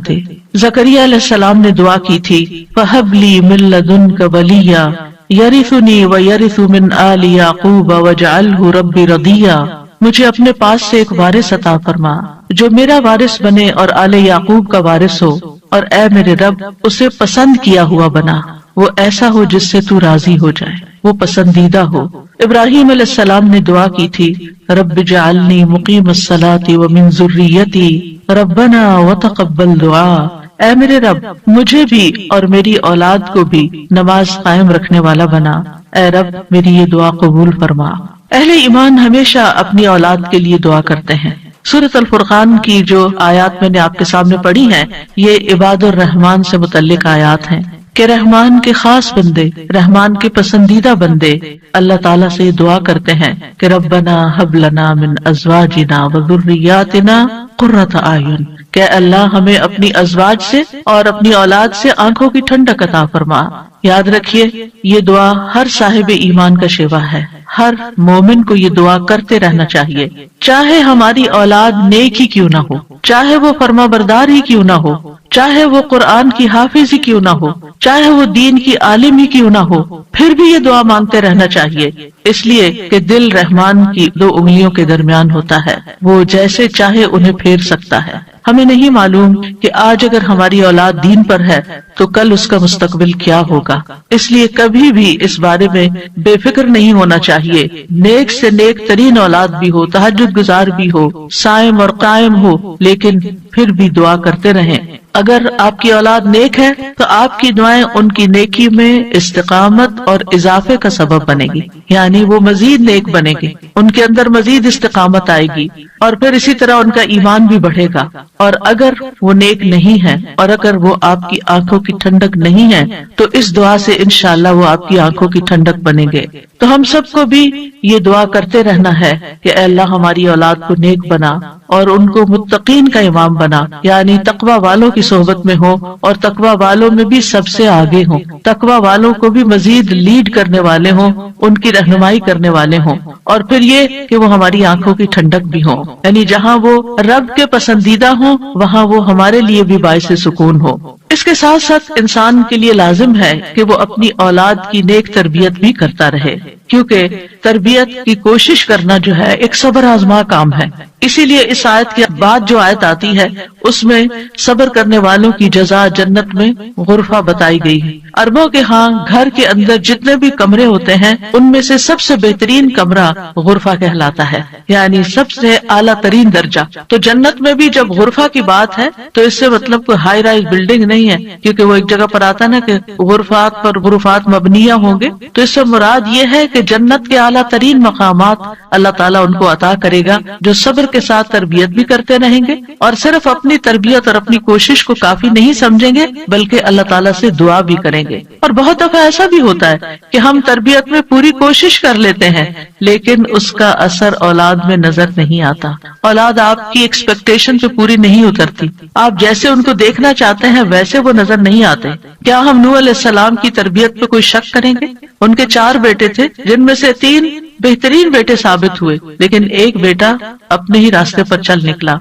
کرتے۔ زکریا علیہ السلام نے دعا کی تھی فَهَبْ لِي مِن لَّدُنْكَ وَلِيًّا يَرِثُنِي وَيَرِثُ مِنْ آلِ يَعْقُوبَ وَاجْعَلْهُ رَبِّ رَضِيًّا، مجھے اپنے پاس سے ایک وارث عطا فرما جو میرا وارث بنے اور آل یعقوب کا وارث ہو، اور اے میرے رب اسے پسند کیا ہوا بنا، وہ ایسا ہو جس سے تو راضی ہو جائے، وہ پسندیدہ ہو۔ ابراہیم علیہ السلام نے دعا کی تھی رب اجعلنی مقیم الصلاۃ ومن ذریتی ربنا وتقبل دعا، اے میرے رب مجھے بھی اور میری اولاد کو بھی نماز قائم رکھنے والا بنا، اے رب میری یہ دعا قبول فرما۔ اہل ایمان ہمیشہ اپنی اولاد کے لیے دعا کرتے ہیں۔ سورۃ الفرقان کی جو آیات میں نے آپ کے سامنے پڑھی ہیں یہ عباد الرحمن سے متعلق آیات ہیں کہ رحمان کے خاص بندے، رحمان کے پسندیدہ بندے اللہ تعالیٰ سے دعا کرتے ہیں کہ ربنا ہب لنا من ازواجنا وذریاتنا قرۃ اعین، کہ اللہ ہمیں اپنی ازواج سے اور اپنی اولاد سے آنکھوں کی ٹھنڈک عطا فرما۔ یاد رکھیے یہ دعا ہر صاحب ایمان کا شیوا ہے، ہر مومن کو یہ دعا کرتے رہنا چاہیے، چاہے ہماری اولاد نیک ہی کیوں نہ ہو، چاہے وہ فرما بردار ہی کیوں نہ ہو، چاہے وہ قرآن کی حافظ ہی کیوں نہ ہو، چاہے وہ دین کی عالم ہی کیوں نہ ہو، پھر بھی یہ دعا مانگتے رہنا چاہیے، اس لیے کہ دل رحمان کی دو انگلیوں کے درمیان ہوتا ہے، وہ جیسے چاہے انہیں پھیر سکتا ہے۔ ہمیں نہیں معلوم کہ آج اگر ہماری اولاد دین پر ہے تو کل اس کا مستقبل کیا ہوگا، اس لیے کبھی بھی اس بارے میں بے فکر نہیں ہونا چاہیے۔ نیک سے نیک ترین اولاد بھی ہو، تہجد گزار بھی ہو، صائم اور قائم ہو، لیکن پھر بھی دعا کرتے رہیں۔ اگر آپ کی اولاد نیک ہے تو آپ کی دعائیں ان کی نیکی میں استقامت اور اضافے کا سبب بنے گی، یعنی وہ مزید نیک بنے گی، ان کے اندر مزید استقامت آئے گی، اور پھر اسی طرح ان کا ایمان بھی بڑھے گا۔ اور اگر وہ نیک نہیں ہے اور اگر وہ آپ کی آنکھوں کی ٹھنڈک نہیں ہے تو اس دعا سے انشاءاللہ وہ آپ کی آنکھوں کی ٹھنڈک بنے گے۔ تو ہم سب کو بھی یہ دعا کرتے رہنا ہے کہ اے اللہ ہماری اولاد کو نیک بنا اور ان کو متقین کا امام بنا، یعنی تقوی والوں کی صحبت میں ہو اور تقوی والوں میں بھی سب سے آگے ہوں، تقوی والوں کو بھی مزید لیڈ کرنے والے ہوں، ان کی رہنمائی کرنے والے ہوں، اور پھر یہ کہ وہ ہماری آنکھوں کی ٹھنڈک بھی ہوں، یعنی جہاں وہ رب کے پسندیدہ ہوں وہاں وہ ہمارے لیے بھی باعث سکون ہو۔ اس کے ساتھ ساتھ انسان کے لیے لازم ہے کہ وہ اپنی اولاد کی نیک تربیت بھی کرتا رہے، کیونکہ تربیت کی کوشش کرنا جو ہے ایک صبر آزما کام ہے۔ اسی لیے اس آیت کے بعد جو آیت آتی ہے اس میں صبر کرنے والوں کی جزا جنت میں غرفہ بتائی گئی ہے۔ عربوں کے ہاں گھر کے اندر جتنے بھی کمرے ہوتے ہیں ان میں سے سب سے بہترین کمرہ غرفہ کہلاتا ہے، یعنی سب سے اعلیٰ ترین درجہ۔ تو جنت میں بھی جب غرفہ کی بات ہے تو اس سے مطلب کوئی ہائی رائز بلڈنگ نہیں ہے، کیونکہ وہ ایک جگہ پر آتا نا کہ غرفات پر غرفات مبنیہ ہوں گے، تو اس سے مراد یہ ہے کہ جنت کے اعلیٰ ترین مقامات اللہ تعالیٰ ان کو عطا کرے گا جو صبر کے ساتھ تربیت بھی کرتے رہیں گے اور صرف اپنی تربیت اور اپنی کوشش کو کافی نہیں سمجھیں گے بلکہ اللہ تعالیٰ سے دعا بھی کریں گے۔ اور بہت دفعہ ایسا بھی ہوتا ہے کہ ہم تربیت میں پوری کوشش کر لیتے ہیں لیکن اس کا اثر اولاد میں نظر نہیں آتا، اولاد آپ کی ایکسپیکٹیشن پہ پوری نہیں اترتی، آپ جیسے ان کو دیکھنا چاہتے ہیں ویسے وہ نظر نہیں آتے۔ کیا ہم نوح علیہ السلام کی تربیت پہ کوئی شک کریں گے؟ ان کے 4 بیٹے تھے جن میں سے 3 بہترین بیٹے ثابت ہوئے لیکن ایک بیٹا اپنے ہی راستے پر چل نکلا۔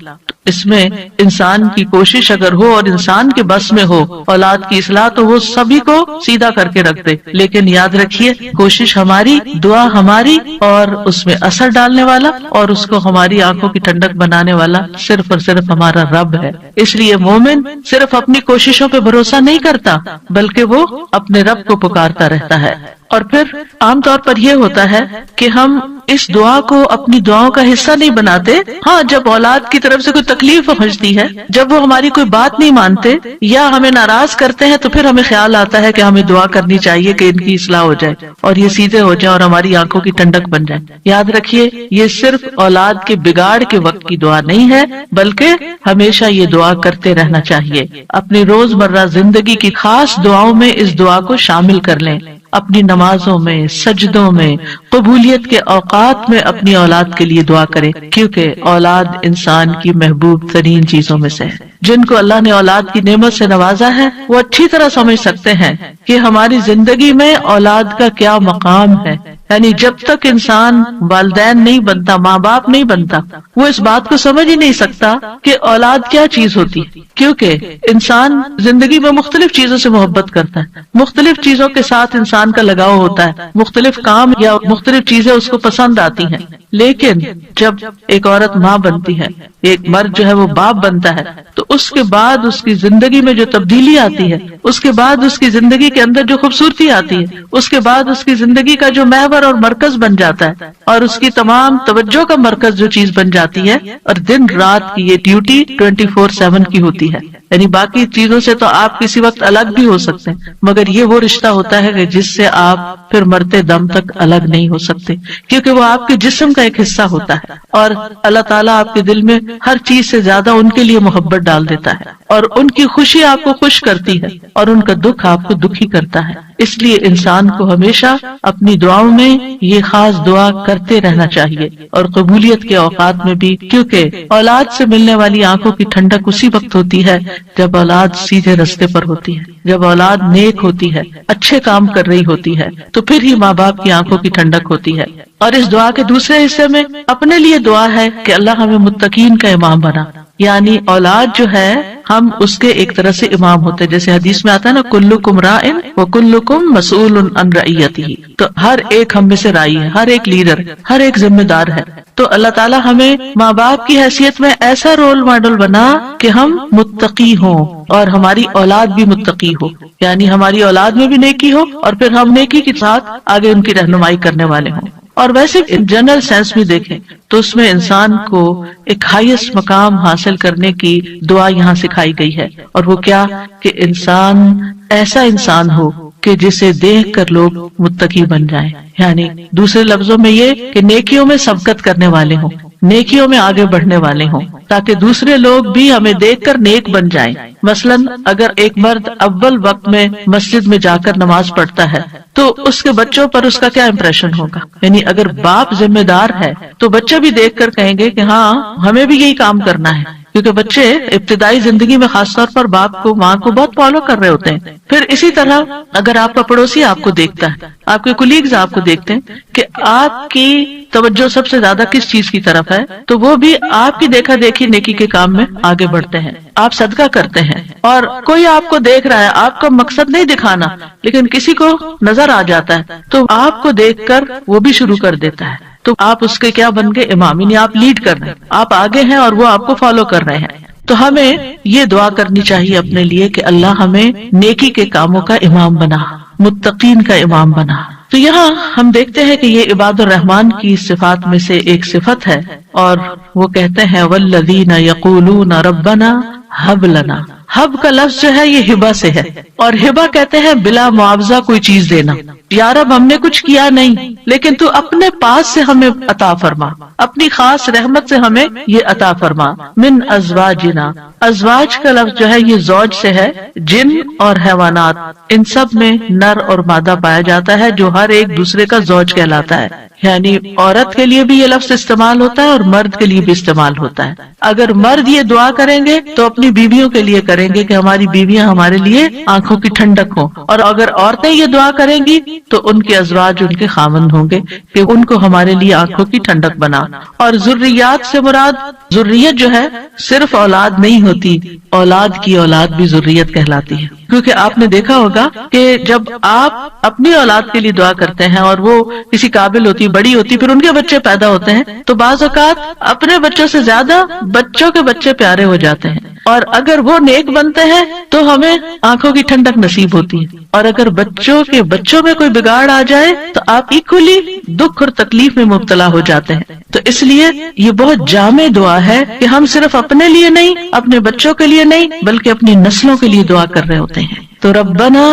اس میں انسان کی کوشش اگر ہو اور انسان کے بس میں ہو اولاد کی اصلاح تو وہ سبھی کو سیدھا کر کے رکھ دے، لیکن یاد رکھیے کوشش ہماری، دعا ہماری، اور اس میں اثر ڈالنے والا اور اس کو ہماری آنکھوں کی ٹھنڈک بنانے والا صرف اور صرف ہمارا رب ہے۔ اس لیے مومن صرف اپنی کوششوں پہ بھروسہ نہیں کرتا بلکہ وہ اپنے رب کو پکارتا رہتا ہے۔ اور پھر عام طور پر یہ ہوتا ہے کہ ہم اس دعا کو اپنی دعاؤں کا حصہ نہیں بناتے۔ ہاں جب اولاد کی طرف سے کوئی تکلیف پہنچتی ہے، جب وہ ہماری کوئی بات نہیں مانتے یا ہمیں ناراض کرتے ہیں تو پھر ہمیں خیال آتا ہے کہ ہمیں دعا کرنی چاہیے کہ ان کی اصلاح ہو جائے اور یہ سیدھے ہو جائیں اور ہماری آنکھوں کی ٹھنڈک بن جائے۔ یاد رکھیے یہ صرف اولاد کے بگاڑ کے وقت کی دعا نہیں ہے بلکہ ہمیشہ یہ دعا کرتے رہنا چاہیے۔ اپنی روزمرہ زندگی کی خاص دعاؤں میں اس دعا کو شامل کر لیں، اپنی نمازوں میں، سجدوں میں، قبولیت کے اوقات میں اپنی اولاد کے لیے دعا کریں، کیونکہ اولاد انسان کی محبوب ترین چیزوں میں سے ہے۔ جن کو اللہ نے اولاد کی نعمت سے نوازا ہے وہ اچھی طرح سمجھ سکتے ہیں کہ ہماری زندگی میں اولاد کا کیا مقام ہے، یعنی جب تک انسان والدین نہیں بنتا، ماں باپ نہیں بنتا، وہ اس بات کو سمجھ ہی نہیں سکتا کہ اولاد کیا چیز ہوتی ہے، کیونکہ انسان زندگی میں مختلف چیزوں سے محبت کرتا ہے، مختلف چیزوں کے ساتھ انسان کا لگاؤ ہوتا ہے، مختلف کام یا مختلف چیزیں اس کو پسند آتی ہیں، لیکن جب ایک عورت ماں بنتی ہے، ایک مرد جو ہے وہ باپ بنتا ہے، تو اس کے بعد اس کی زندگی میں جو تبدیلی آتی ہے، اس کے بعد اس کی زندگی کے اندر جو خوبصورتی آتی ہے، اس کے بعد اس کی زندگی کا جو محور اور مرکز بن جاتا ہے، اور اس کی تمام توجہ کا مرکز جو چیز بن جاتی ہے، اور دن رات کی یہ ڈیوٹی 24/7 کی ہوتی ہے. یعنی باقی چیزوں سے تو آپ کسی وقت الگ بھی ہو سکتے ہیں، مگر یہ وہ رشتہ ہوتا ہے کہ جس سے آپ پھر مرتے دم تک الگ نہیں ہو سکتے، کیونکہ وہ آپ کے جسم کا ایک حصہ ہوتا ہے، اور اللہ تعالیٰ آپ کے دل میں ہر چیز سے زیادہ ان کے لیے محبت ڈال دیتا ہے، اور ان کی خوشی آپ کو خوش کرتی ہے، اور ان کا دکھ آپ کو دکھی کرتا ہے. اس لیے انسان کو ہمیشہ اپنی دعاؤں میں یہ خاص دعا کرتے رہنا چاہیے، اور قبولیت کے اوقات میں بھی، کیونکہ اولاد سے ملنے والی آنکھوں کی ٹھنڈک اسی وقت ہوتی ہے جب اولاد سیدھے رستے پر ہوتی ہے، جب اولاد نیک ہوتی ہے، اچھے کام کر رہی ہوتی ہے، تو پھر ہی ماں باپ کی آنکھوں کی ٹھنڈک ہوتی ہے. اور اس دعا کے دوسرے حصے میں اپنے لیے دعا ہے کہ اللہ ہمیں متقین کا امام بنا، یعنی اولاد جو ہے ہم اس کے ایک طرح سے امام ہوتے ہیں، جیسے حدیث میں آتا ہے نا، کلکم راعٍ وکلکم مسئول عن رعیتہ، تو ہر ایک ہم میں سے رائی ہے، ہر ایک لیڈر، ہر ایک ذمہ دار ہے. تو اللہ تعالیٰ ہمیں ماں باپ کی حیثیت میں ایسا رول ماڈل بنا کہ ہم متقی ہوں اور ہماری اولاد بھی متقی ہو، یعنی ہماری اولاد میں بھی نیکی ہو، اور پھر ہم نیکی کے ساتھ آگے ان کی رہنمائی کرنے والے ہوں. اور ویسے جنرل سینس میں دیکھیں تو اس میں انسان کو ایک ہائیسٹ مقام حاصل کرنے کی دعا یہاں سکھائی گئی ہے، اور وہ کیا کہ انسان ایسا انسان ہو کہ جسے دیکھ کر لوگ متقی بن جائیں. یعنی دوسرے لفظوں میں یہ کہ نیکیوں میں سبقت کرنے والے ہوں، نیکیوں میں آگے بڑھنے والے ہوں، تاکہ دوسرے لوگ بھی ہمیں دیکھ کر نیک بن جائیں. مثلاً اگر ایک مرد اول وقت میں مسجد میں جا کر نماز پڑھتا ہے تو اس کے بچوں پر اس کا کیا امپریشن ہوگا؟ یعنی اگر باپ ذمہ دار ہے تو بچے بھی دیکھ کر کہیں گے کہ ہاں ہمیں بھی یہی کام کرنا ہے، کیونکہ بچے ابتدائی زندگی میں خاص طور پر باپ کو، ماں کو بہت فالو کر رہے ہوتے ہیں. پھر اسی طرح اگر آپ کا پڑوسی آپ کو دیکھتا ہے، آپ کے کولیگز آپ کو دیکھتے ہیں کہ آپ کی توجہ سب سے زیادہ کس چیز کی طرف ہے، تو وہ بھی آپ کی دیکھا دیکھی نیکی کے کام میں آگے بڑھتے ہیں. آپ صدقہ کرتے ہیں اور کوئی آپ کو دیکھ رہا ہے، آپ کا مقصد نہیں دکھانا، لیکن کسی کو نظر آ جاتا ہے تو آپ کو دیکھ کر وہ بھی شروع کر دیتا ہے، تو آپ اس کے کیا بن گئے؟ امام. یعنی آپ لیڈ کر رہے ہیں، آپ آگے ہیں اور وہ آپ کو فالو کر رہے ہیں. تو ہمیں یہ دعا کرنی چاہیے اپنے لیے کہ اللہ ہمیں نیکی کے کاموں کا امام بنا، متقین کا امام بنا. تو یہاں ہم دیکھتے ہیں کہ یہ عباد الرحمن کی صفات میں سے ایک صفت ہے، اور وہ کہتے ہیں والذین یقولون ربنا ہب لنا. ہب کا لفظ جو ہے یہ ہبہ سے ہے، اور ہبہ کہتے ہیں بلا معاوضہ کوئی چیز دینا. یا رب ہم نے کچھ کیا نہیں، لیکن تو اپنے پاس سے ہمیں عطا فرما، اپنی خاص رحمت سے ہمیں یہ عطا فرما. من ازواجنا، ازواج کا لفظ جو ہے یہ زوج سے ہے، جن اور حیوانات ان سب میں نر اور مادہ پایا جاتا ہے جو ہر ایک دوسرے کا زوج کہلاتا ہے. یعنی عورت کے لیے بھی یہ لفظ استعمال ہوتا ہے اور مرد کے لیے بھی استعمال ہوتا ہے. اگر مرد یہ دعا کریں گے تو اپنی بیویوں کے لیے کریں گے کہ ہماری بیویاں ہمارے لیے آنکھوں کی ٹھنڈک ہوں، اور اگر عورتیں یہ دعا کریں گی تو ان کے ازواج ان کے خاوند ہوں گے کہ ان کو ہمارے لیے آنکھوں کی ٹھنڈک بنا. اور ذریات سے مراد ذریت جو ہے صرف اولاد نہیں ہوتی، اولاد کی اولاد بھی ذریت کہلاتی ہے. کیونکہ آپ نے دیکھا ہوگا کہ جب آپ اپنی اولاد کے لیے دعا کرتے ہیں اور وہ کسی قابل ہوتی، بڑی ہوتی، پھر ان کے بچے پیدا ہوتے ہیں، تو بعض اوقات اپنے بچوں سے زیادہ بچوں کے بچے پیارے ہو جاتے ہیں. اور اگر وہ نیک بنتے ہیں تو ہمیں آنکھوں کی ٹھنڈک نصیب ہوتی ہے، اور اگر بچوں کے بچوں میں کوئی بگاڑ آ جائے تو آپ ایکولی دکھ اور تکلیف میں مبتلا ہو جاتے ہیں. تو اس لیے یہ بہت جامع دعا ہے کہ ہم صرف اپنے لیے نہیں، اپنے بچوں کے لیے نہیں، بلکہ اپنی نسلوں کے لیے دعا کر رہے ہوتے ہیں. تو ربنا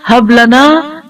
ہب لنا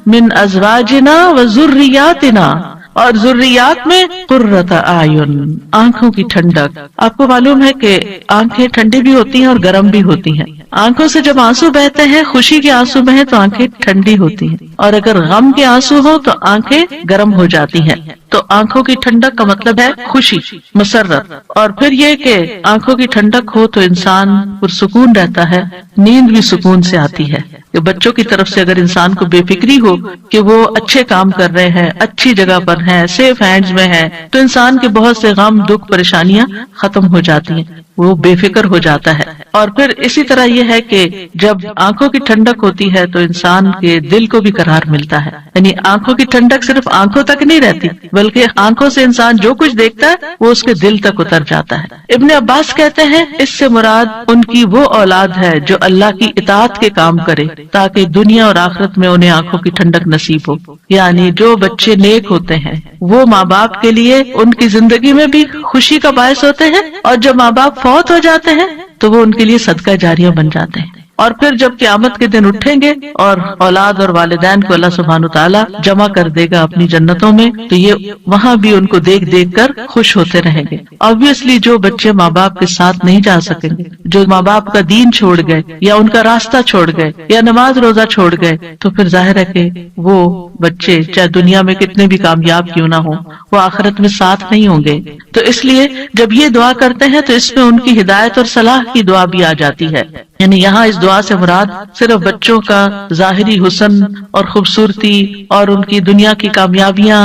من ازواجنا وذریاتنا، اور ذریات میں قرۃ اعین، آنکھوں کی ٹھنڈک. آپ کو معلوم ہے کہ آنکھیں ٹھنڈی بھی ہوتی ہیں اور گرم بھی ہوتی ہیں. آنکھوں سے جب آنسو بہتے ہیں، خوشی کے آنسو بہیں تو آنکھیں ٹھنڈی ہوتی ہیں، اور اگر غم کے آنسو ہو تو آنکھیں گرم ہو جاتی ہیں. تو آنکھوں کی ٹھنڈک کا مطلب ہے خوشی، مسرت. اور پھر یہ کہ آنکھوں کی ٹھنڈک ہو تو انسان پرسکون رہتا ہے، نیند بھی سکون سے آتی ہے. کہ بچوں کی طرف سے اگر انسان کو بے فکری ہو کہ وہ اچھے کام کر رہے ہیں، اچھی جگہ پر ہیں، سیف ہینڈز میں ہیں، تو انسان کے بہت سے غم، دکھ، پریشانیاں ختم ہو جاتی ہیں، وہ بے فکر ہو جاتا ہے۔ اور پھر اسی طرح یہ ہے کہ جب آنکھوں کی ٹھنڈک ہوتی ہے تو انسان کے دل کو بھی قرار ملتا ہے، یعنی آنکھوں کی ٹھنڈک صرف آنکھوں تک نہیں رہتی بلکہ آنکھوں سے انسان جو کچھ دیکھتا ہے وہ اس کے دل تک اتر جاتا ہے۔ ابن عباس کہتے ہیں اس سے مراد ان کی وہ اولاد ہے جو اللہ کی اطاعت کے کام کرے تاکہ دنیا اور آخرت میں انہیں آنکھوں کی ٹھنڈک نصیب ہو، یعنی جو بچے نیک ہوتے ہیں وہ ماں باپ کے لیے ان کی زندگی میں بھی خوشی کا باعث ہوتے ہیں، اور جب ماں باپ فوت ہو جاتے ہیں تو وہ ان کے لیے صدقہ جاریہ بن جاتے ہیں۔ اور پھر جب قیامت کے دن اٹھیں گے اور اولاد اور والدین کو اللہ سبحانہ تعالیٰ جمع کر دے گا اپنی جنتوں میں، تو یہ وہاں بھی ان کو دیکھ دیکھ کر خوش ہوتے رہیں گے۔ obviously جو بچے ماں باپ کے ساتھ نہیں جا سکیں گے، جو ماں باپ کا دین چھوڑ گئے یا ان کا راستہ چھوڑ گئے یا نماز روزہ چھوڑ گئے، تو پھر ظاہر ہے کہ وہ بچے چاہے دنیا میں کتنے بھی کامیاب کیوں نہ ہوں، وہ آخرت میں ساتھ نہیں ہوں گے۔ تو اس لیے جب یہ دعا کرتے ہیں تو اس میں ان کی ہدایت اور صلاح کی دعا بھی آ جاتی ہے، یعنی یہاں اس دعا سے مراد صرف بچوں کا ظاہری حسن اور خوبصورتی اور ان کی دنیا کی کامیابیاں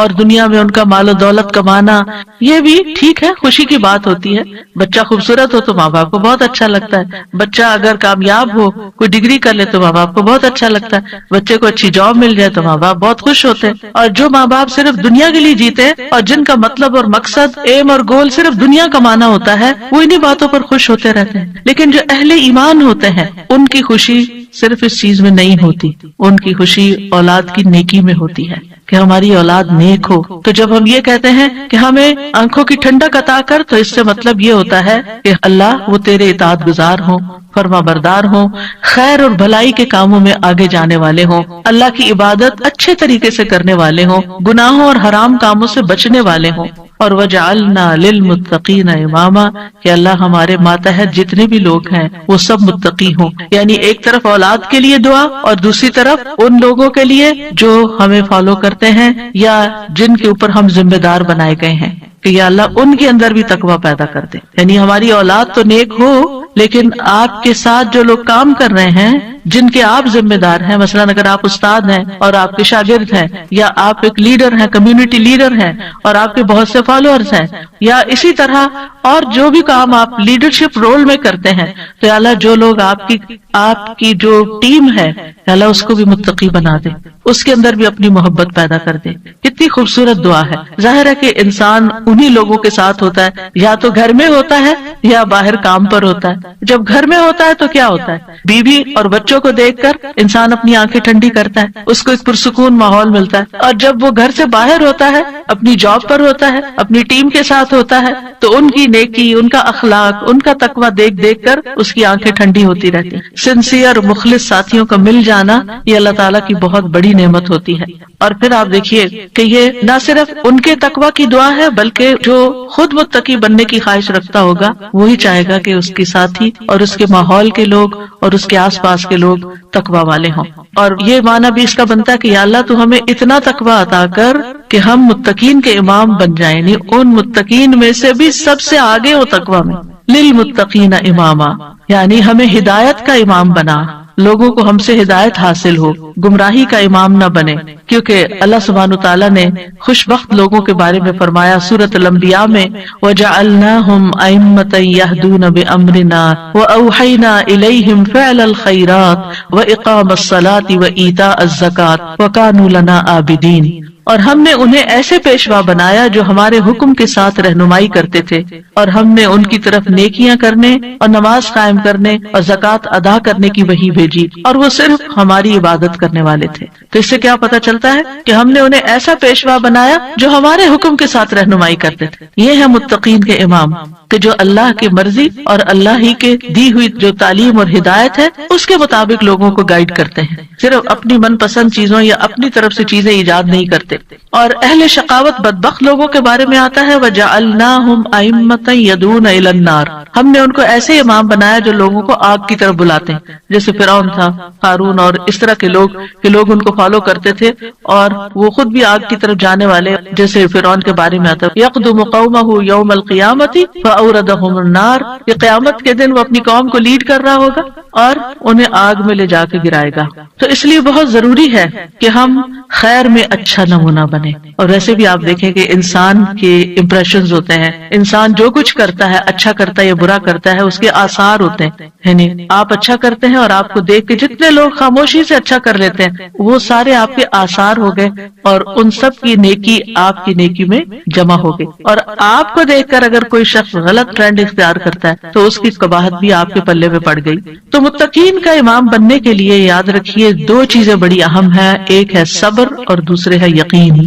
اور دنیا میں ان کا مال و دولت کمانا، یہ بھی ٹھیک ہے، خوشی کی بات ہوتی ہے۔ بچہ خوبصورت ہو تو ماں باپ کو بہت اچھا لگتا ہے، بچہ اگر کامیاب ہو، کوئی ڈگری کر لے تو ماں باپ کو بہت اچھا لگتا ہے، بچے کو اچھی جاب مل جائے تو ماں باپ بہت خوش ہوتے ہیں۔ اور جو ماں باپ صرف دنیا کے لیے جیتے ہیں اور جن کا مطلب اور مقصد، ایم اور گول صرف دنیا کمانا ہوتا ہے، وہ انہی باتوں پر خوش ہوتے رہتے ہیں۔ لیکن جو اہل ایمان ہوتے ہیں ان کی خوشی صرف اس چیز میں نہیں ہوتی، ان کی خوشی اولاد کی نیکی میں ہوتی ہے کہ ہماری اولاد نیک ہو۔ تو جب ہم یہ کہتے ہیں کہ ہمیں آنکھوں کی ٹھنڈک عطا کر، تو اس سے مطلب یہ ہوتا ہے کہ اللہ وہ تیرے اطاعت گزار ہوں، فرما بردار ہوں، خیر اور بھلائی کے کاموں میں آگے جانے والے ہوں، اللہ کی عبادت اچھے طریقے سے کرنے والے ہوں، گناہوں اور حرام کاموں سے بچنے والے ہوں۔ اور وجعلنا للمتقین اماما، کہ اللہ ہمارے ماتحت جتنے بھی لوگ ہیں وہ سب متقی ہوں، یعنی ایک طرف اولاد کے لیے دعا اور دوسری طرف ان لوگوں کے لیے جو ہمیں فالو کرتے ہیں یا جن کے اوپر ہم ذمہ دار بنائے گئے ہیں، کہ یا اللہ ان کے اندر بھی تقوی پیدا کر دے، یعنی ہماری اولاد تو نیک ہو لیکن آپ کے ساتھ جو لوگ کام کر رہے ہیں، جن کے آپ ذمہ دار ہیں، مثلا اگر آپ استاد ہیں اور آپ کے شاگرد ہیں، یا آپ ایک لیڈر ہیں، کمیونٹی لیڈر ہیں اور آپ کے بہت سے فالوورز ہیں، یا اسی طرح اور جو بھی کام آپ لیڈرشپ رول میں کرتے ہیں، تو یا اللہ جو لوگ آپ کی جو ٹیم ہے، یا اللہ اس کو بھی متقی بنا دے، اس کے اندر بھی اپنی محبت پیدا کر دے۔ کتنی خوبصورت دعا ہے۔ ظاہر ہے کہ انسان انہی لوگوں کے ساتھ ہوتا ہے، یا تو گھر میں ہوتا ہے یا باہر کام پر ہوتا ہے۔ جب گھر میں ہوتا ہے تو کیا ہوتا ہے، بیوی اور بچوں کو دیکھ کر انسان اپنی آنکھیں ٹھنڈی کرتا ہے، اس کو ایک پرسکون ماحول ملتا ہے، اور جب وہ گھر سے باہر ہوتا ہے، اپنی جاب پر ہوتا ہے، اپنی ٹیم کے ساتھ ہوتا ہے، تو ان کی نیکی، ان کا اخلاق، ان کا تقوی دیکھ دیکھ کر اس کی آنکھیں ٹھنڈی ہوتی رہتی ہیں۔ سنسیئر مخلص ساتھیوں کا مل جانا یہ اللہ تعالیٰ کی بہت بڑی نعمت ہوتی ہے۔ اور پھر آپ دیکھیے کہ یہ نہ صرف ان کے تقوی کی دعا ہے بلکہ جو خود متقی بننے کی خواہش رکھتا ہوگا وہی چاہے گا کہ اس کے ساتھی اور اس کے ماحول کے لوگ اور اس کے آس پاس کے لوگ تقوی والے ہوں۔ اور یہ معنی بھی اس کا بنتا ہے کہ یا اللہ تو ہمیں اتنا تقوی عطا کر کہ ہم متقین کے امام بن جائیں، یعنی ان متقین میں سے بھی سب سے آگے ہو تقوی میں۔ للمتقین اماما، یعنی ہمیں ہدایت کا امام بنا، لوگوں کو ہم سے ہدایت حاصل ہو، گمراہی کا امام نہ بنے، کیونکہ اللہ سبحانہ تعالیٰ نے خوش بخت لوگوں کے بارے میں فرمایا سورۃ الانبیاء میں، وَجَعَلْنَاهُمْ أَئِمَّةً يَهْدُونَ بِأَمْرِنَا وَأَوْحَيْنَا إِلَيْهِمْ فِعْلَ الْخَيْرَاتِ وَإِقَامَ الصَّلَاةِ وَإِيتَاءَ الزَّكَاةِ وَكَانُوا لَنَا عَابِدِينَ، اور ہم نے انہیں ایسے پیشوا بنایا جو ہمارے حکم کے ساتھ رہنمائی کرتے تھے، اور ہم نے ان کی طرف نیکیاں کرنے اور نماز قائم کرنے اور زکوٰۃ ادا کرنے کی وحی بھیجی، اور وہ صرف ہماری عبادت کرنے والے تھے۔ تو اس سے کیا پتہ چلتا ہے کہ ہم نے انہیں ایسا پیشوا بنایا جو ہمارے حکم کے ساتھ رہنمائی کرتے تھے۔ یہ ہے متقین کے امام، کہ جو اللہ کی مرضی اور اللہ ہی کے دی ہوئی جو تعلیم اور ہدایت ہے اس کے مطابق لوگوں کو گائیڈ کرتے ہیں، صرف اپنی من پسند چیزوں یا اپنی طرف سے چیزیں ایجاد نہیں کرتے۔ اور اہل شقاوت بدبخت لوگوں کے بارے میں آتا ہے وَجَعَلْنَاهُمْ أَئِمَّةً يَدْعُونَ إِلَى النَّارِ، ہم نے ان کو ایسے امام بنایا جو لوگوں کو آگ کی طرف بلاتے ہیں، جیسے فرعون تھا، قارون اور اس طرح کے لوگ کہ لوگ ان کو فالو کرتے تھے اور وہ خود بھی آگ کی طرف جانے والے، جیسے فرعون کے بارے میں آتا ہے يَقْدُمُ قَوْمَهُ يَوْمَ الْقِيَامَةِ فاوردہم النار، کہ قیامت کے دن وہ اپنی قوم کو لیڈ کر رہا ہوگا اور انہیں آگ میں لے جا کے گرائے گا۔ تو اس لیے بہت ضروری ہے کہ ہم خیر میں اچھا نمونہ بنے۔ اور ویسے بھی آپ دیکھیں کہ انسان کے امپریشنز ہوتے ہیں، انسان جو کچھ کرتا ہے، اچھا کرتا ہے یا برا کرتا ہے، اس کے آثار ہوتے ہیں، یعنی آپ اچھا کرتے ہیں اور آپ کو دیکھ کے جتنے لوگ خاموشی سے اچھا کر لیتے ہیں وہ سارے آپ کے آثار ہو گئے، اور ان سب کی نیکی آپ کی نیکی میں جمع ہو گئی۔ اور آپ کو دیکھ کر اگر کوئی شخص غلط ٹرینڈ اختیار کرتا ہے تو اس کی قباحت بھی آپ کے پلے میں پڑ گئی۔ تو متقین کا امام بننے کے لیے یاد رکھیے دو چیزیں بڑی اہم ہیں، ایک ہے صبر اور دوسرے ہے یقین۔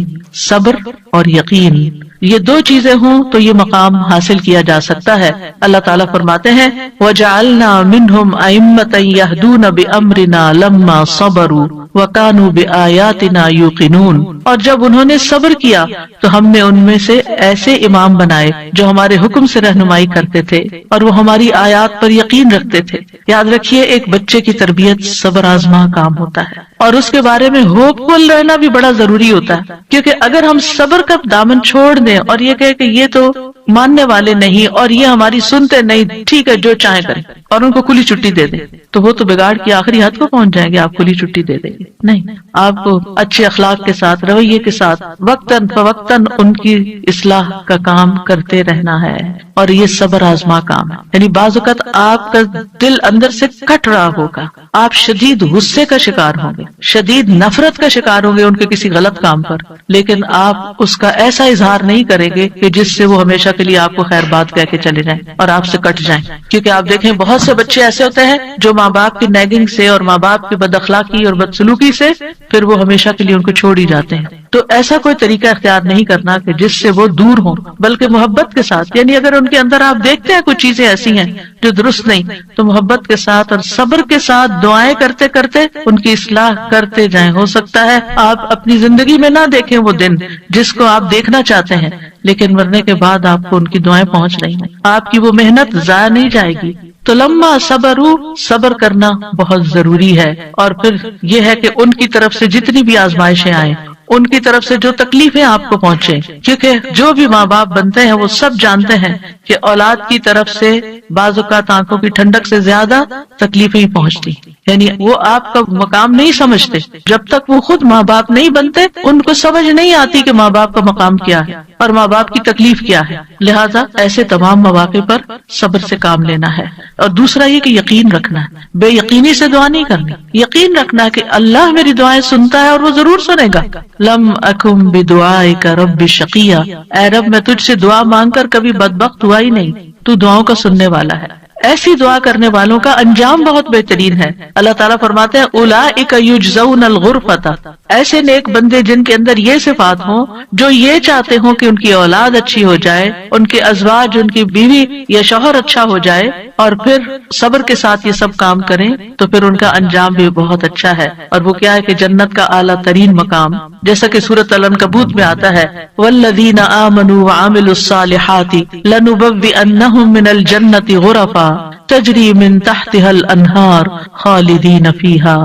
صبر اور یقین، یہ دو چیزیں ہوں تو یہ مقام حاصل کیا جا سکتا ہے۔ اللہ تعالیٰ فرماتے ہیں وَجَعَلْنَا مِنْهُمْ أَئِمَّةً يَهْدُونَ بِأَمْرِنَا لَمَّا صَبَرُوا وَكَانُوا بِآيَاتِنَا يُوقِنُونَ، اور جب انہوں نے صبر کیا تو ہم نے ان میں سے ایسے امام بنائے جو ہمارے حکم سے رہنمائی کرتے تھے اور وہ ہماری آیات پر یقین رکھتے تھے۔ یاد رکھیے ایک بچے کی تربیت صبر آزما کام ہوتا ہے، اور اس کے بارے میں ہوپ فل رہنا بھی بڑا ضروری ہوتا ہے، کیونکہ اگر ہم صبر کا دامن چھوڑ دیں اور یہ کہے کہ یہ تو ماننے والے نہیں اور یہ ہماری سنتے نہیں، ٹھیک ہے جو چاہے کریں، اور ان کو کھلی چھٹی دے دیں، تو وہ تو بگاڑ کی آخری حد کو پہنچ جائیں گے۔ آپ کھلی چھٹی دے دیں گے نہیں، آپ کو اچھے اخلاق کے ساتھ، رویے کے ساتھ وقتاً فوقتاً ان کی اصلاح کا کام کرتے رہنا ہے، اور یہ صبر آزما کام ہے۔ یعنی بعض اوقات آپ کا دل اندر سے کٹ رہا ہوگا، آپ شدید غصے کا شکار ہوں گے، شدید نفرت کا شکار ہوں گے ان کے کسی غلط کام پر، لیکن آپ اس کا ایسا اظہار نہیں کریں گے کہ جس سے وہ ہمیشہ کے لیے آپ کو خیر بات کہہ کے چلے جائیں اور آپ سے کٹ جائیں۔ کیونکہ آپ دیکھیں بہت سے بچے ایسے ہوتے ہیں جو ماں باپ کی نیگنگ سے اور ماں باپ کی بد اخلاقی اور بدسلوکی سے پھر وہ ہمیشہ کے لیے ان کو چھوڑ ہی جاتے ہیں۔ تو ایسا کوئی طریقہ اختیار نہیں کرنا کہ جس سے وہ دور ہوں، بلکہ محبت کے ساتھ، یعنی اگر ان کے اندر آپ دیکھتے ہیں کچھ چیزیں ایسی ہیں جو درست نہیں، تو محبت کے ساتھ اور صبر کے ساتھ دعائیں کرتے کرتے ان کی اصلاح کرتے جائیں۔ ہو سکتا ہے آپ اپنی زندگی میں نہ دیکھیں وہ دن جس کو آپ دیکھنا چاہتے ہیں، لیکن مرنے کے بعد آپ کو ان کی دعائیں پہنچ رہی ہیں، آپ کی وہ محنت ضائع نہیں جائے گی۔ تو لما صبروا، صبر کرنا بہت ضروری ہے۔ اور پھر یہ ہے کہ ان کی طرف سے جتنی بھی آزمائشیں آئیں، ان کی طرف سے جو تکلیفیں آپ کو پہنچے، کیونکہ جو بھی ماں باپ بنتے ہیں وہ سب جانتے ہیں کہ اولاد کی طرف سے بعض اوقات آنکھوں کی ٹھنڈک سے زیادہ تکلیفیں ہی پہنچتی، یعنی وہ آپ کا مقام نہیں سمجھتے جب تک وہ خود ماں باپ نہیں بنتے، ان کو سمجھ نہیں آتی کہ ماں باپ کا مقام کیا ہے اور ماں باپ کی تکلیف کیا ہے۔ لہٰذا ایسے تمام مواقع پر صبر سے کام لینا ہے۔ اور دوسرا یہ کہ یقین رکھنا ہے، بے یقینی سے دعا نہیں کرنی، یقین رکھنا کہ اللہ میری دعائیں سنتا ہے اور وہ ضرور سنے گا۔ لم اکم بدعائک رب شقیا، اے رب میں تجھ سے دعا مانگ کر کبھی بدبخت ہوا ہی نہیں، تو دعاؤں کا سننے والا ہے۔ ایسی دعا کرنے والوں کا انجام بہت بہترین ہے۔ اللہ تعالیٰ فرماتے ہیں اولئک یجزون الغرفۃ، ایسے نیک بندے جن کے اندر یہ صفات ہوں، جو یہ چاہتے ہوں کہ ان کی اولاد اچھی ہو جائے، ان کے ازواج، ان کی بیوی یا شوہر اچھا ہو جائے، اور پھر صبر کے ساتھ یہ سب کام کریں، تو پھر ان کا انجام بھی بہت اچھا ہے۔ اور وہ کیا ہے کہ جنت کا اعلیٰ ترین مقام، جیسا کہ سورۃ العنکبوت میں آتا ہے والذین آمنوا وعملوا الصالحات لنبوئنہم من الجنۃ غرفا تجری من تحتها الانہار خالدین فیہا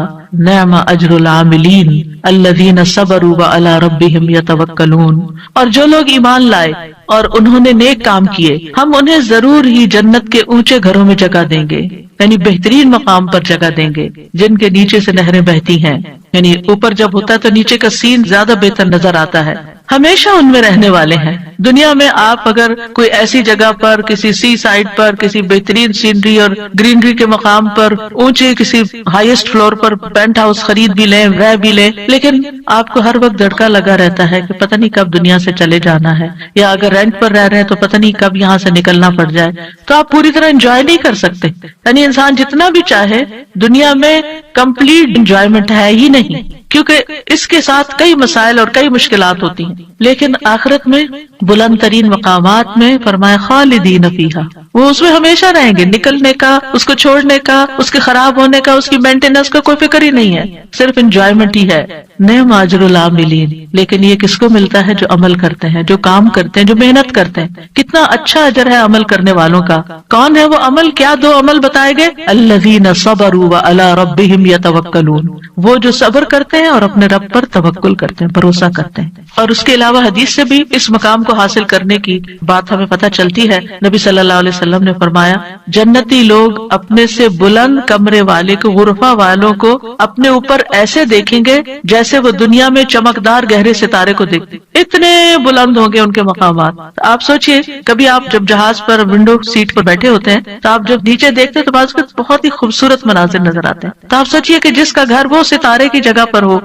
نعم اجر العاملین الذین صبروا وعلی ربہم یتوکلون۔ اور جو لوگ ایمان لائے اور انہوں نے نیک کام کیے، ہم انہیں ضرور ہی جنت کے اونچے گھروں میں جگہ دیں گے، یعنی بہترین مقام پر جگہ دیں گے جن کے نیچے سے نہریں بہتی ہیں، یعنی اوپر جب ہوتا ہے تو نیچے کا سین زیادہ بہتر نظر آتا ہے، ہمیشہ ان میں رہنے والے ہیں۔ دنیا میں آپ اگر کوئی ایسی جگہ پر، کسی سی سائڈ پر، کسی بہترین سینری اور گرینری کے مقام پر، اونچے کسی ہائیسٹ فلور پر پینٹ ہاؤس خرید بھی لیں، رہ بھی لیں، لیکن آپ کو ہر وقت دھڑکا لگا رہتا ہے کہ پتہ نہیں کب دنیا سے چلے جانا ہے، یا اگر رینٹ پر رہ رہے ہیں تو پتہ نہیں کب یہاں سے نکلنا پڑ جائے، تو آپ پوری طرح انجوائے نہیں کر سکتے۔ یعنی انسان جتنا بھی چاہے دنیا میں کمپلیٹ انجوائمنٹ ہے ہی نہیں، کیونکہ اس کے ساتھ کئی مسائل اور کئی مشکلات ہوتی ہیں، لیکن آخرت میں بلند ترین مقامات میں فرمایا خالدین فیہا، وہ اس میں ہمیشہ رہیں گے، نکلنے کا، اس کو چھوڑنے کا، اس کے خراب ہونے کا، اس کی مینٹیننس کا کوئی فکر ہی نہیں ہے، صرف انجوائمنٹ ہی ہے۔ نعم اجر العاملین، لیکن یہ کس کو ملتا ہے؟ جو عمل کرتے ہیں، جو کام کرتے ہیں، جو محنت کرتے ہیں۔ کتنا اچھا اجر ہے عمل کرنے والوں کا۔ کون ہے وہ عمل؟ کیا دو عمل بتائے گئے؟ الذین صبروا وعلی ربہم یتوکلون، وہ جو صبر کرتے ہیں اور اپنے رب پر توکل کرتے ہیں، بھروسہ کرتے ہیں۔ اور اس کے علاوہ حدیث سے بھی اس مقام کو حاصل کرنے کی بات ہمیں پتہ چلتی ہے. نبی صلی اللہ علیہ وسلم نے فرمایا جنتی لوگ اپنے سے بلند کمرے والے کو غرفہ والوں کو اپنے اوپر ایسے دیکھیں گے جیسے وہ دنیا میں چمکدار گہرے ستارے کو دیکھتے. اتنے بلند ہوں گے ان کے مقامات. آپ سوچئے کبھی آپ جب جہاز پر ونڈو سیٹ پر بیٹھے ہوتے ہیں تو آپ جب نیچے دیکھتے ہیں تو بعض بہت ہی خوبصورت مناظر نظر آتے ہیں. تو آپ سوچئے کہ جس کا گھر وہ ستارے کی جگہ پر ہو,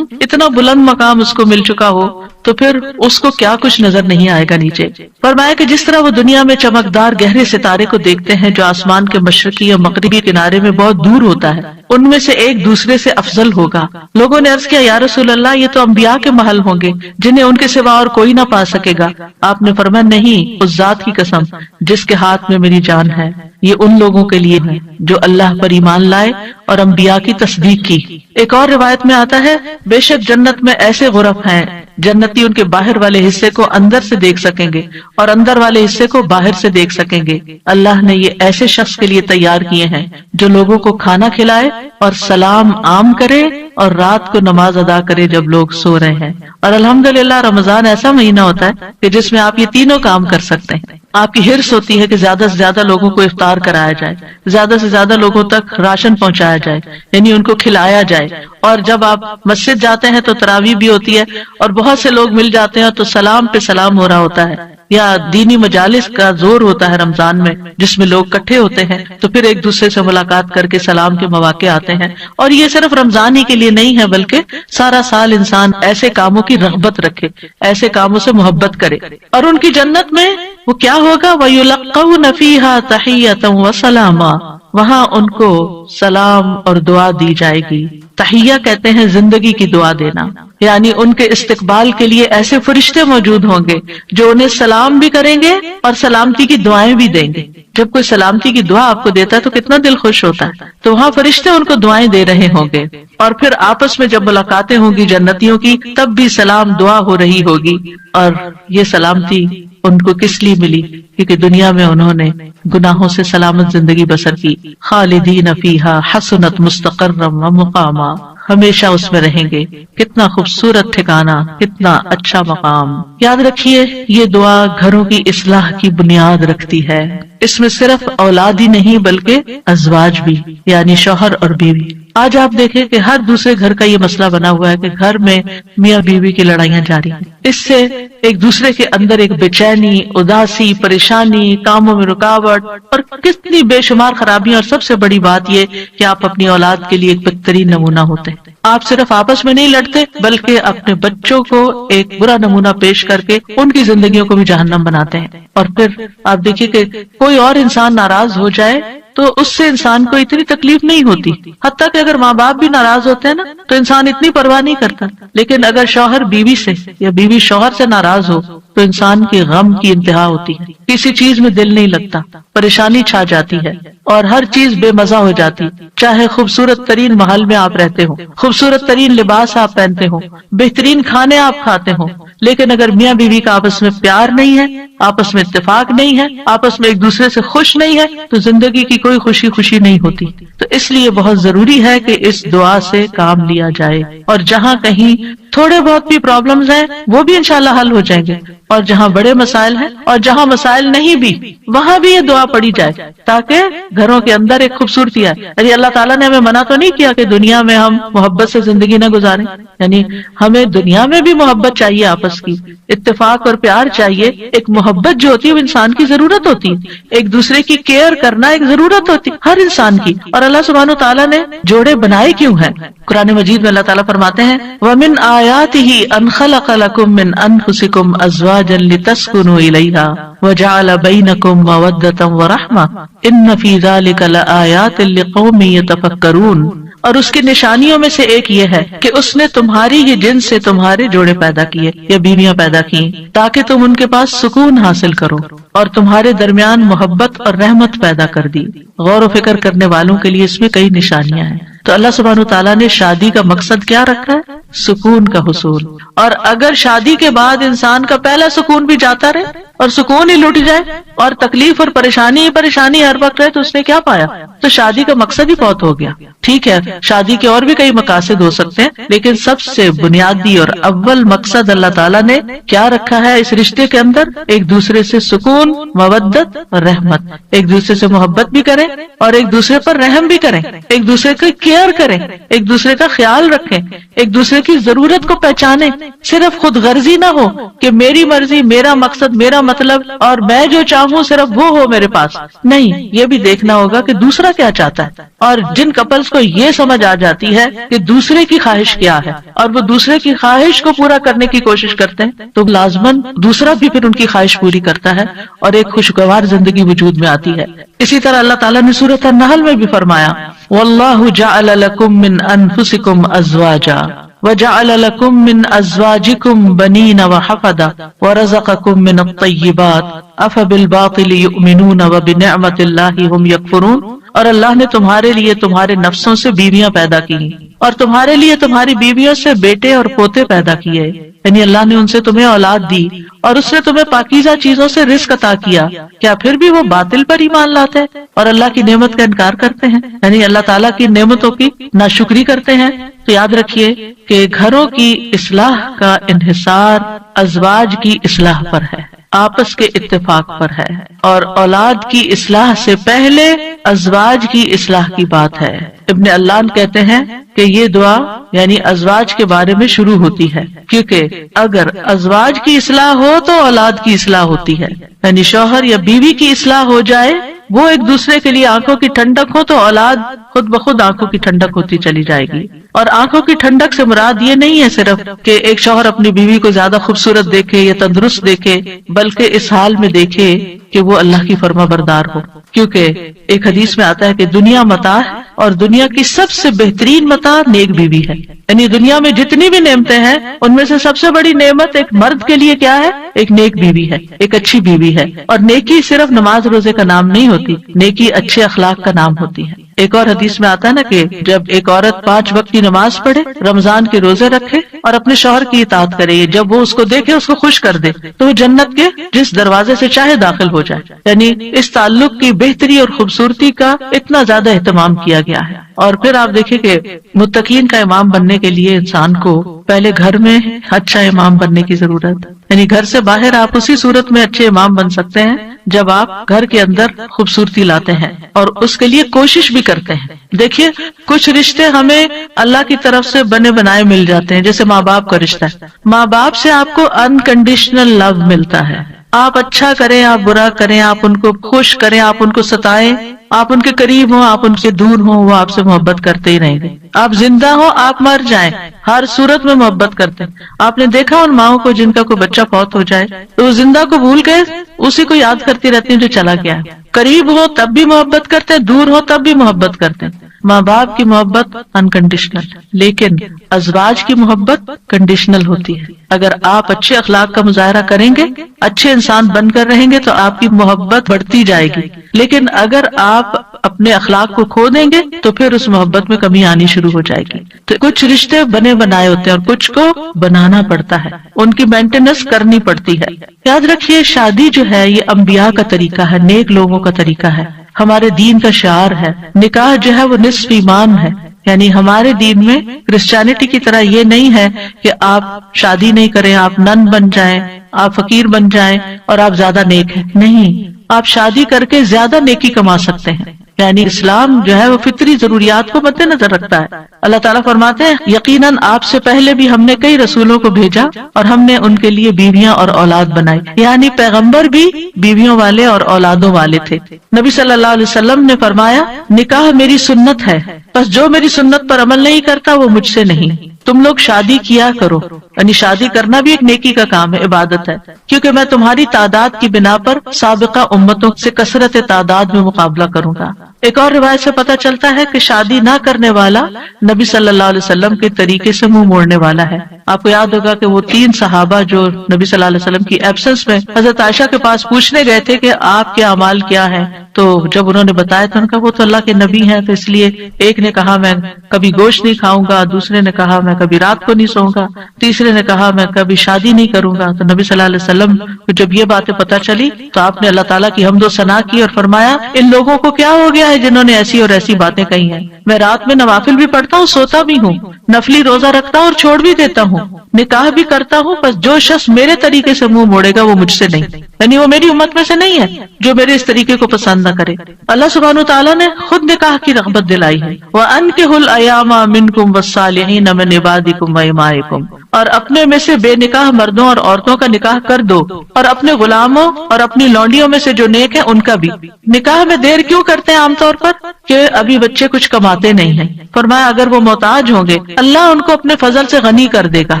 اتنا بلند مقام اس کو مل چکا ہو, تو پھر اس کو کیا کچھ نظر نہیں آئے گا نیچے. فرمایا کہ جس طرح وہ دنیا میں چمکدار گہرے ستارے کو دیکھتے ہیں جو آسمان کے مشرقی یا مغربی کنارے میں بہت دور ہوتا ہے, ان میں سے ایک دوسرے سے افضل ہوگا. لوگوں نے عرض کیا یا رسول اللہ یہ تو انبیاء کے محل ہوں گے جنہیں ان کے سوا اور کوئی نہ پا سکے گا. آپ نے فرمایا نہیں, اس ذات کی قسم جس کے ہاتھ میں میری جان ہے, یہ ان لوگوں کے لیے ہے جو اللہ پر ایمان لائے اور انبیاء کی تصدیق کی. ایک اور روایت میں آتا ہے بے شک جنت میں ایسے غرف ہیں جنتی ان کے باہر والے حصے کو اندر سے دیکھ سکیں گے اور اندر والے حصے کو باہر سے دیکھ سکیں گے. اللہ نے یہ ایسے شخص کے لیے تیار کیے ہیں جو لوگوں کو کھانا کھلائے اور سلام عام کرے اور رات کو نماز ادا کرے جب لوگ سو رہے ہیں. اور الحمدللہ رمضان ایسا مہینہ ہوتا ہے کہ جس میں آپ یہ تینوں کام کر سکتے ہیں. آپ کی حرص ہوتی ہے کہ زیادہ سے زیادہ لوگوں کو افطار کرایا جائے, زیادہ سے زیادہ لوگوں تک راشن پہنچایا جائے, یعنی ان کو کھلایا جائے. اور جب آپ مسجد جاتے ہیں تو تراویح بھی ہوتی ہے اور بہت سے لوگ مل جاتے ہیں تو سلام پہ سلام ہو رہا ہوتا ہے, یا دینی مجالس کا زور ہوتا ہے رمضان میں جس میں لوگ اکٹھے ہوتے ہیں تو پھر ایک دوسرے سے ملاقات کر کے سلام کے مواقع آتے ہیں. اور یہ صرف رمضان ہی کے لیے نہیں ہے بلکہ سارا سال انسان ایسے کاموں کی رغبت رکھے, ایسے کاموں سے محبت کرے. اور ان کی جنت میں وہ کیا ہوگا, وَيُلَقَّوْنَ فِيهَا تَحِيَّةً وَسَلَامًا, وہاں ان کو سلام اور دعا دی جائے گی. تحیہ کہتے ہیں زندگی کی دعا دینا, یعنی ان کے استقبال کے لیے ایسے فرشتے موجود ہوں گے جو انہیں سلام بھی کریں گے اور سلامتی کی دعائیں بھی دیں گے. جب کوئی سلامتی کی دعا آپ کو دیتا ہے تو کتنا دل خوش ہوتا ہے. تو وہاں فرشتے ان کو دعائیں دے رہے ہوں گے, اور پھر آپس میں جب ملاقاتیں ہوں گی جنتیوں کی تب بھی سلام دعا ہو رہی ہوگی. اور یہ سلامتی ان کو کس لیے ملی, کیونکہ دنیا میں انہوں نے گناہوں سے سلامت زندگی بسر کی. خالدین فیہا حسنت مستقرا و مقاما, ہمیشہ اس میں رہیں گے. کتنا خوبصورت ٹھکانہ, کتنا اچھا مقام. یاد رکھیے یہ دعا گھروں کی اصلاح کی بنیاد رکھتی ہے. اس میں صرف اولاد ہی نہیں بلکہ ازواج بھی, یعنی شوہر اور بیوی. آج آپ دیکھیں کہ ہر دوسرے گھر کا یہ مسئلہ بنا ہوا ہے کہ گھر میں میاں بیوی کی لڑائیاں جاری ہیں. اس سے ایک دوسرے کے اندر ایک بے چینی, اداسی, پریشانی, کاموں میں رکاوٹ اور کتنی بے شمار خرابیاں. اور سب سے بڑی بات یہ کہ آپ اپنی اولاد کے لیے ایک بہترین نمونہ ہوتے ہیں. آپ صرف آپس میں نہیں لڑتے بلکہ اپنے بچوں کو ایک برا نمونہ پیش کر کے ان کی زندگیوں کو بھی جہنم بناتے ہیں. اور پھر آپ دیکھیے کہ کوئی اور انسان ناراض ہو جائے تو اس سے انسان کو اتنی تکلیف نہیں ہوتی, حتیٰ کہ اگر ماں باپ بھی ناراض ہوتے ہیں نا تو انسان اتنی پرواہ نہیں کرتا. لیکن اگر شوہر بیوی سے یا بیوی شوہر سے ناراض ہو تو انسان کے غم کی انتہا ہوتی ہے, کسی چیز میں دل نہیں لگتا, پریشانی چھا جاتی ہے اور ہر چیز بے مزہ ہو جاتی. چاہے خوبصورت ترین محل میں آپ رہتے ہو, خوبصورت ترین لباس آپ پہنتے ہو, بہترین کھانے آپ کھاتے ہو, لیکن اگر میاں بیوی کا آپس میں پیار نہیں ہے, آپس میں اتفاق نہیں ہے, آپس میں ایک دوسرے سے خوش نہیں ہے تو زندگی کی کوئی خوشی نہیں ہوتی. تو اس لیے بہت ضروری ہے کہ اس دعا سے کام لیا جائے, اور جہاں کہیں تھوڑے بہت بھی پرابلمز ہیں وہ بھی انشاءاللہ حل ہو جائیں گے, اور جہاں بڑے مسائل ہیں اور جہاں مسائل نہیں بھی وہاں بھی یہ دعا پڑھی جائے تاکہ گھروں کے اندر ایک خوبصورتی آئے. یعنی اللہ تعالیٰ نے ہمیں منع تو نہیں کیا کہ دنیا میں ہم محبت سے زندگی نہ گزاریں, یعنی ہمیں دنیا میں بھی محبت چاہیے, آپس کی اتفاق اور پیار چاہیے. ایک محبت جو ہوتی ہے وہ انسان کی ضرورت ہوتی ہے, ایک دوسرے کی کیئر کرنا ایک ضرورت ہوتی ہے ہر انسان کی. اور اللہ سبحانہ وتعالیٰ نے جوڑے بنائے کیوں ہیں؟ قرآن مجید میں اللہ تعالیٰ فرماتے ہیں وَمِنْ آيَاتِهِ أَنْ خَلَقَ لَكُم مِّنْ أَنفُسِكُمْ أَزْوَاجًا لِتَسْكُنُوا إِلَيْهَا وَجَعَلَ بَيْنَكُم مَّوَدَّةً وَرَحْمَةً إِنَّ فِي ذَلِكَ لَآيَاتٍ لِقَوْمٍ يَتَفَكَّرُونَ. اور اس کی نشانیوں میں سے ایک یہ ہے کہ اس نے تمہاری ہی جنس سے تمہارے جوڑے پیدا کیے یا بیویاں پیدا کی تاکہ تم ان کے پاس سکون حاصل کرو, اور تمہارے درمیان محبت اور رحمت پیدا کر دی. غور و فکر کرنے والوں کے لیے اس میں کئی نشانیاں ہیں. تو اللہ سبحانہ تعالیٰ نے شادی کا مقصد کیا رکھا ہے؟ سکون کا حصول. اور اگر شادی کے بعد انسان کا پہلا سکون بھی جاتا رہے اور سکون ہی لٹ جائے اور تکلیف اور پریشانی ہی پریشانی ہر وقت رہے تو اس نے کیا پایا؟ تو شادی کا مقصد ہی بہت ہو گیا. ٹھیک ہے شادی کے اور بھی کئی مقاصد ہو سکتے ہیں، لیکن سب سے بنیادی اور اول مقصد اللہ تعالیٰ نے کیا رکھا ہے اس رشتے کے اندر؟ ایک دوسرے سے سکون، مودت اور رحمت. ایک دوسرے سے محبت بھی کریں اور ایک دوسرے پر رحم بھی کریں، ایک دوسرے کی کیئر کریں، ایک دوسرے کا خیال رکھیں، ایک دوسرے کی ضرورت کو پہچانیں. صرف خود غرضی نہ ہو کہ میری مرضی، میرا مقصد، میرا مطلب اور میں جو چاہوں صرف وہ ہو میرے پاس. نہیں، یہ بھی دیکھنا ہوگا کہ دوسرا کیا چاہتا ہے. اور جن کپلز کو یہ سمجھ آ جاتی ہے کہ دوسرے کی خواہش کیا ہے اور وہ دوسرے کی خواہش کو پورا کرنے کی کوشش کرتے ہیں تو لازماً دوسرا بھی پھر ان کی خواہش پوری کرتا ہے اور ایک خوشگوار زندگی وجود میں آتی ہے. اسی طرح اللہ تعالیٰ نے سورۃ النحل میں بھی فرمایا وَاللَّهُ جَعَلَ لَكُم مِّنْ أَنفُسِكُمْ أَزْوَاجًا وَجَعَلَ لَكُم مِّنْ أَزْوَاجِكُمْ بَنِينَ وَحَفَدَةً وَرَزَقَكُم مِّنَ الطَّيِّبَاتِ أَفَبِالْبَاطِلِ يُؤْمِنُونَ وَبِنِعْمَةِ اللَّهِ هُمْ يَكْفُرُونَ. اور اللہ نے تمہارے لیے تمہارے نفسوں سے بیویاں پیدا کی اور تمہارے لیے تمہاری بیویوں سے بیٹے اور پوتے پیدا کیے، یعنی اللہ نے ان سے تمہیں اولاد دی اور اس نے تمہیں پاکیزہ چیزوں سے رزق عطا کیا. کیا پھر بھی وہ باطل پر ایمان لاتے ہیں اور اللہ کی نعمت کا انکار کرتے ہیں، یعنی اللہ تعالیٰ کی نعمتوں کی ناشکری کرتے ہیں؟ تو یاد رکھیے کہ گھروں کی اصلاح کا انحصار ازواج کی اصلاح پر ہے، آپس کے اتفاق پر ہے، اور اولاد کی اصلاح سے پہلے ازواج کی اصلاح کی بات ہے. ابن علان کہتے ہیں کہ یہ دعا یعنی ازواج کے بارے میں شروع ہوتی ہے، کیونکہ اگر ازواج کی اصلاح ہو تو اولاد کی اصلاح ہوتی ہے. یعنی شوہر یا بیوی کی اصلاح ہو جائے، وہ ایک دوسرے کے لیے آنکھوں کی ٹھنڈک ہو، تو اولاد خود بخود آنکھوں کی ٹھنڈک ہوتی چلی جائے گی. اور آنکھوں کی ٹھنڈک سے مراد یہ نہیں ہے صرف کہ ایک شوہر اپنی بیوی کو زیادہ خوبصورت دیکھے یا تندرست دیکھے، بلکہ اس حال میں دیکھے کہ وہ اللہ کی فرما بردار ہو. کیونکہ ایک حدیث میں آتا ہے کہ دنیا متاع ہے اور دنیا کی سب سے بہترین متاع نیک بیوی ہے. یعنی دنیا میں جتنی بھی نعمتیں ہیں ان میں سے سب سے بڑی نعمت ایک مرد کے لیے کیا ہے؟ ایک نیک بیوی ہے، ایک اچھی بیوی ہے. اور نیکی صرف نماز روزے کا نام نہیں ہوتی، نیکی اچھے اخلاق کا نام ہوتی ہے. ایک اور حدیث میں آتا ہے نا کہ جب ایک عورت 5 وقت کی نماز پڑھے، رمضان کے روزے رکھے اور اپنے شوہر کی اطاعت کرے، جب وہ اس کو دیکھے اس کو خوش کر دے تو وہ جنت کے جس دروازے سے چاہے داخل ہو جائے. یعنی اس تعلق کی بہتری اور خوبصورتی کا اتنا زیادہ اہتمام کیا گیا ہے. اور پھر آپ دیکھیں کہ متقین کا امام بننے کے لیے انسان کو پہلے گھر میں اچھا امام بننے کی ضرورت، یعنی گھر سے باہر آپ اسی صورت میں اچھے امام بن سکتے ہیں جب آپ گھر کے اندر خوبصورتی لاتے ہیں اور اس کے لیے کوشش بھی کرتے ہیں. دیکھیے کچھ رشتے ہمیں اللہ کی طرف سے بنے بنائے مل جاتے ہیں، جیسے ماں باپ کا رشتہ ہے. ماں باپ سے آپ کو انکنڈیشنل لو ملتا ہے. آپ اچھا کریں، آپ برا کریں، آپ ان کو خوش کریں، آپ ان کو ستائیں، آپ ان کے قریب ہوں، آپ ان سے دور ہوں، وہ آپ سے محبت کرتے ہی رہیں گے. آپ زندہ ہوں، آپ مر جائیں، ہر صورت میں محبت کرتے ہیں. آپ نے دیکھا ان ماؤں کو جن کا کوئی بچہ فوت ہو جائے تو وہ زندہ کو بھول کے اسی کو یاد کرتی رہتی ہیں جو چلا گیا. قریب ہو تب بھی محبت کرتے ہیں، دور ہو تب بھی محبت کرتے ہیں. ماں باپ کی محبت انکنڈیشنل، لیکن ازواج کی محبت کنڈیشنل ہوتی ہے. اگر آپ اچھے اخلاق کا مظاہرہ کریں گے، اچھے انسان بن کر رہیں گے تو آپ کی محبت بڑھتی جائے گی. لیکن اگر آپ اپنے اخلاق کو کھو دیں گے تو پھر اس محبت میں کمی آنی شروع ہو جائے گی. تو کچھ رشتے بنے بنائے ہوتے ہیں اور کچھ کو بنانا پڑتا ہے، ان کی مینٹیننس کرنی پڑتی ہے. یاد رکھیے شادی جو ہے یہ انبیاء کا طریقہ ہے، نیک لوگوں کا طریقہ ہے، ہمارے دین کا شعار ہے. نکاح جو ہے وہ نصف ایمان ہے. یعنی ہمارے دین میں کرسچینٹی کی طرح یہ نہیں ہے کہ آپ شادی نہیں کریں، آپ نن بن جائیں، آپ فقیر بن جائیں اور آپ زیادہ نیک ہیں. نہیں، آپ شادی کر کے زیادہ نیکی کما سکتے ہیں. یعنی اسلام جو ہے وہ فطری ضروریات کو مد نظر رکھتا ہے. اللہ تعالیٰ فرماتے ہیں یقیناً آپ سے پہلے بھی ہم نے کئی رسولوں کو بھیجا اور ہم نے ان کے لیے بیویاں اور اولاد بنائی. یعنی پیغمبر بھی بیویوں والے اور اولادوں والے تھے. نبی صلی اللہ علیہ وسلم نے فرمایا نکاح میری سنت ہے، بس جو میری سنت پر عمل نہیں کرتا وہ مجھ سے نہیں. تم لوگ شادی کیا کرو، یعنی شادی کرنا بھی ایک نیکی کا کام ہے، عبادت ہے. کیونکہ میں تمہاری تعداد کی بنا پر سابقہ امتوں سے کثرت تعداد میں مقابلہ کروں گا. ایک اور روایت سے پتہ چلتا ہے کہ شادی نہ کرنے والا نبی صلی اللہ علیہ وسلم کے طریقے سے منہ موڑنے والا ہے. آپ کو یاد ہوگا کہ وہ 3 صحابہ جو نبی صلی اللہ علیہ وسلم کی ایبسنس میں حضرت عائشہ کے پاس پوچھنے گئے تھے کہ آپ کے اعمال کیا ہیں، تو جب انہوں نے بتایا تو ان کا وہ تو اللہ کے نبی ہیں، تو اس لیے ایک نے کہا میں کبھی گوشت نہیں کھاؤں گا، دوسرے نے کہا میں کبھی رات کو نہیں سوؤں گا، تیسرے نے کہا میں کبھی شادی نہیں کروں گا. تو نبی صلی اللہ علیہ وسلم کو جب یہ باتیں پتہ چلی تو آپ نے اللہ تعالیٰ کی حمد و ثنا کی اور فرمایا ان لوگوں کو کیا ہو گیا ہے جنہوں نے ایسی اور ایسی باتیں کہی ہیں. میں رات میں نوافل بھی پڑھتا ہوں، سوتا بھی ہوں، نفلی روزہ رکھتا ہوں اور چھوڑ بھی دیتا ہوں، نکاح بھی کرتا ہوں، بس جو شخص میرے طریقے سے منہ موڑے گا وہ مجھ سے نہیں، یعنی وہ میری امت میں سے نہیں ہے جو میرے اس طریقے کو پسند نہ کرے. اللہ سبحانہ وتعالیٰ نے خود نکاح کی رغبت دلائی ہے. وَأَنكِحُوا الْأَيَامَ مِنكُمْ وَالصَّالِحِينَ مِنْ عِبَادِكُمْ وَإِمَائِكُمْ، اور اپنے میں سے بے نکاح مردوں اور عورتوں کا نکاح کر دو، اور اپنے غلاموں اور اپنی لونڈیوں میں سے جو نیک ہیں ان کا بھی. نکاح میں دیر کیوں کرتے ہیں عام طور پر؟ کہ ابھی بچے کچھ کماتے نہیں ہیں. فرمایا اگر وہ محتاج ہوں گے اللہ ان کو اپنے فضل سے غنی کر دے گا،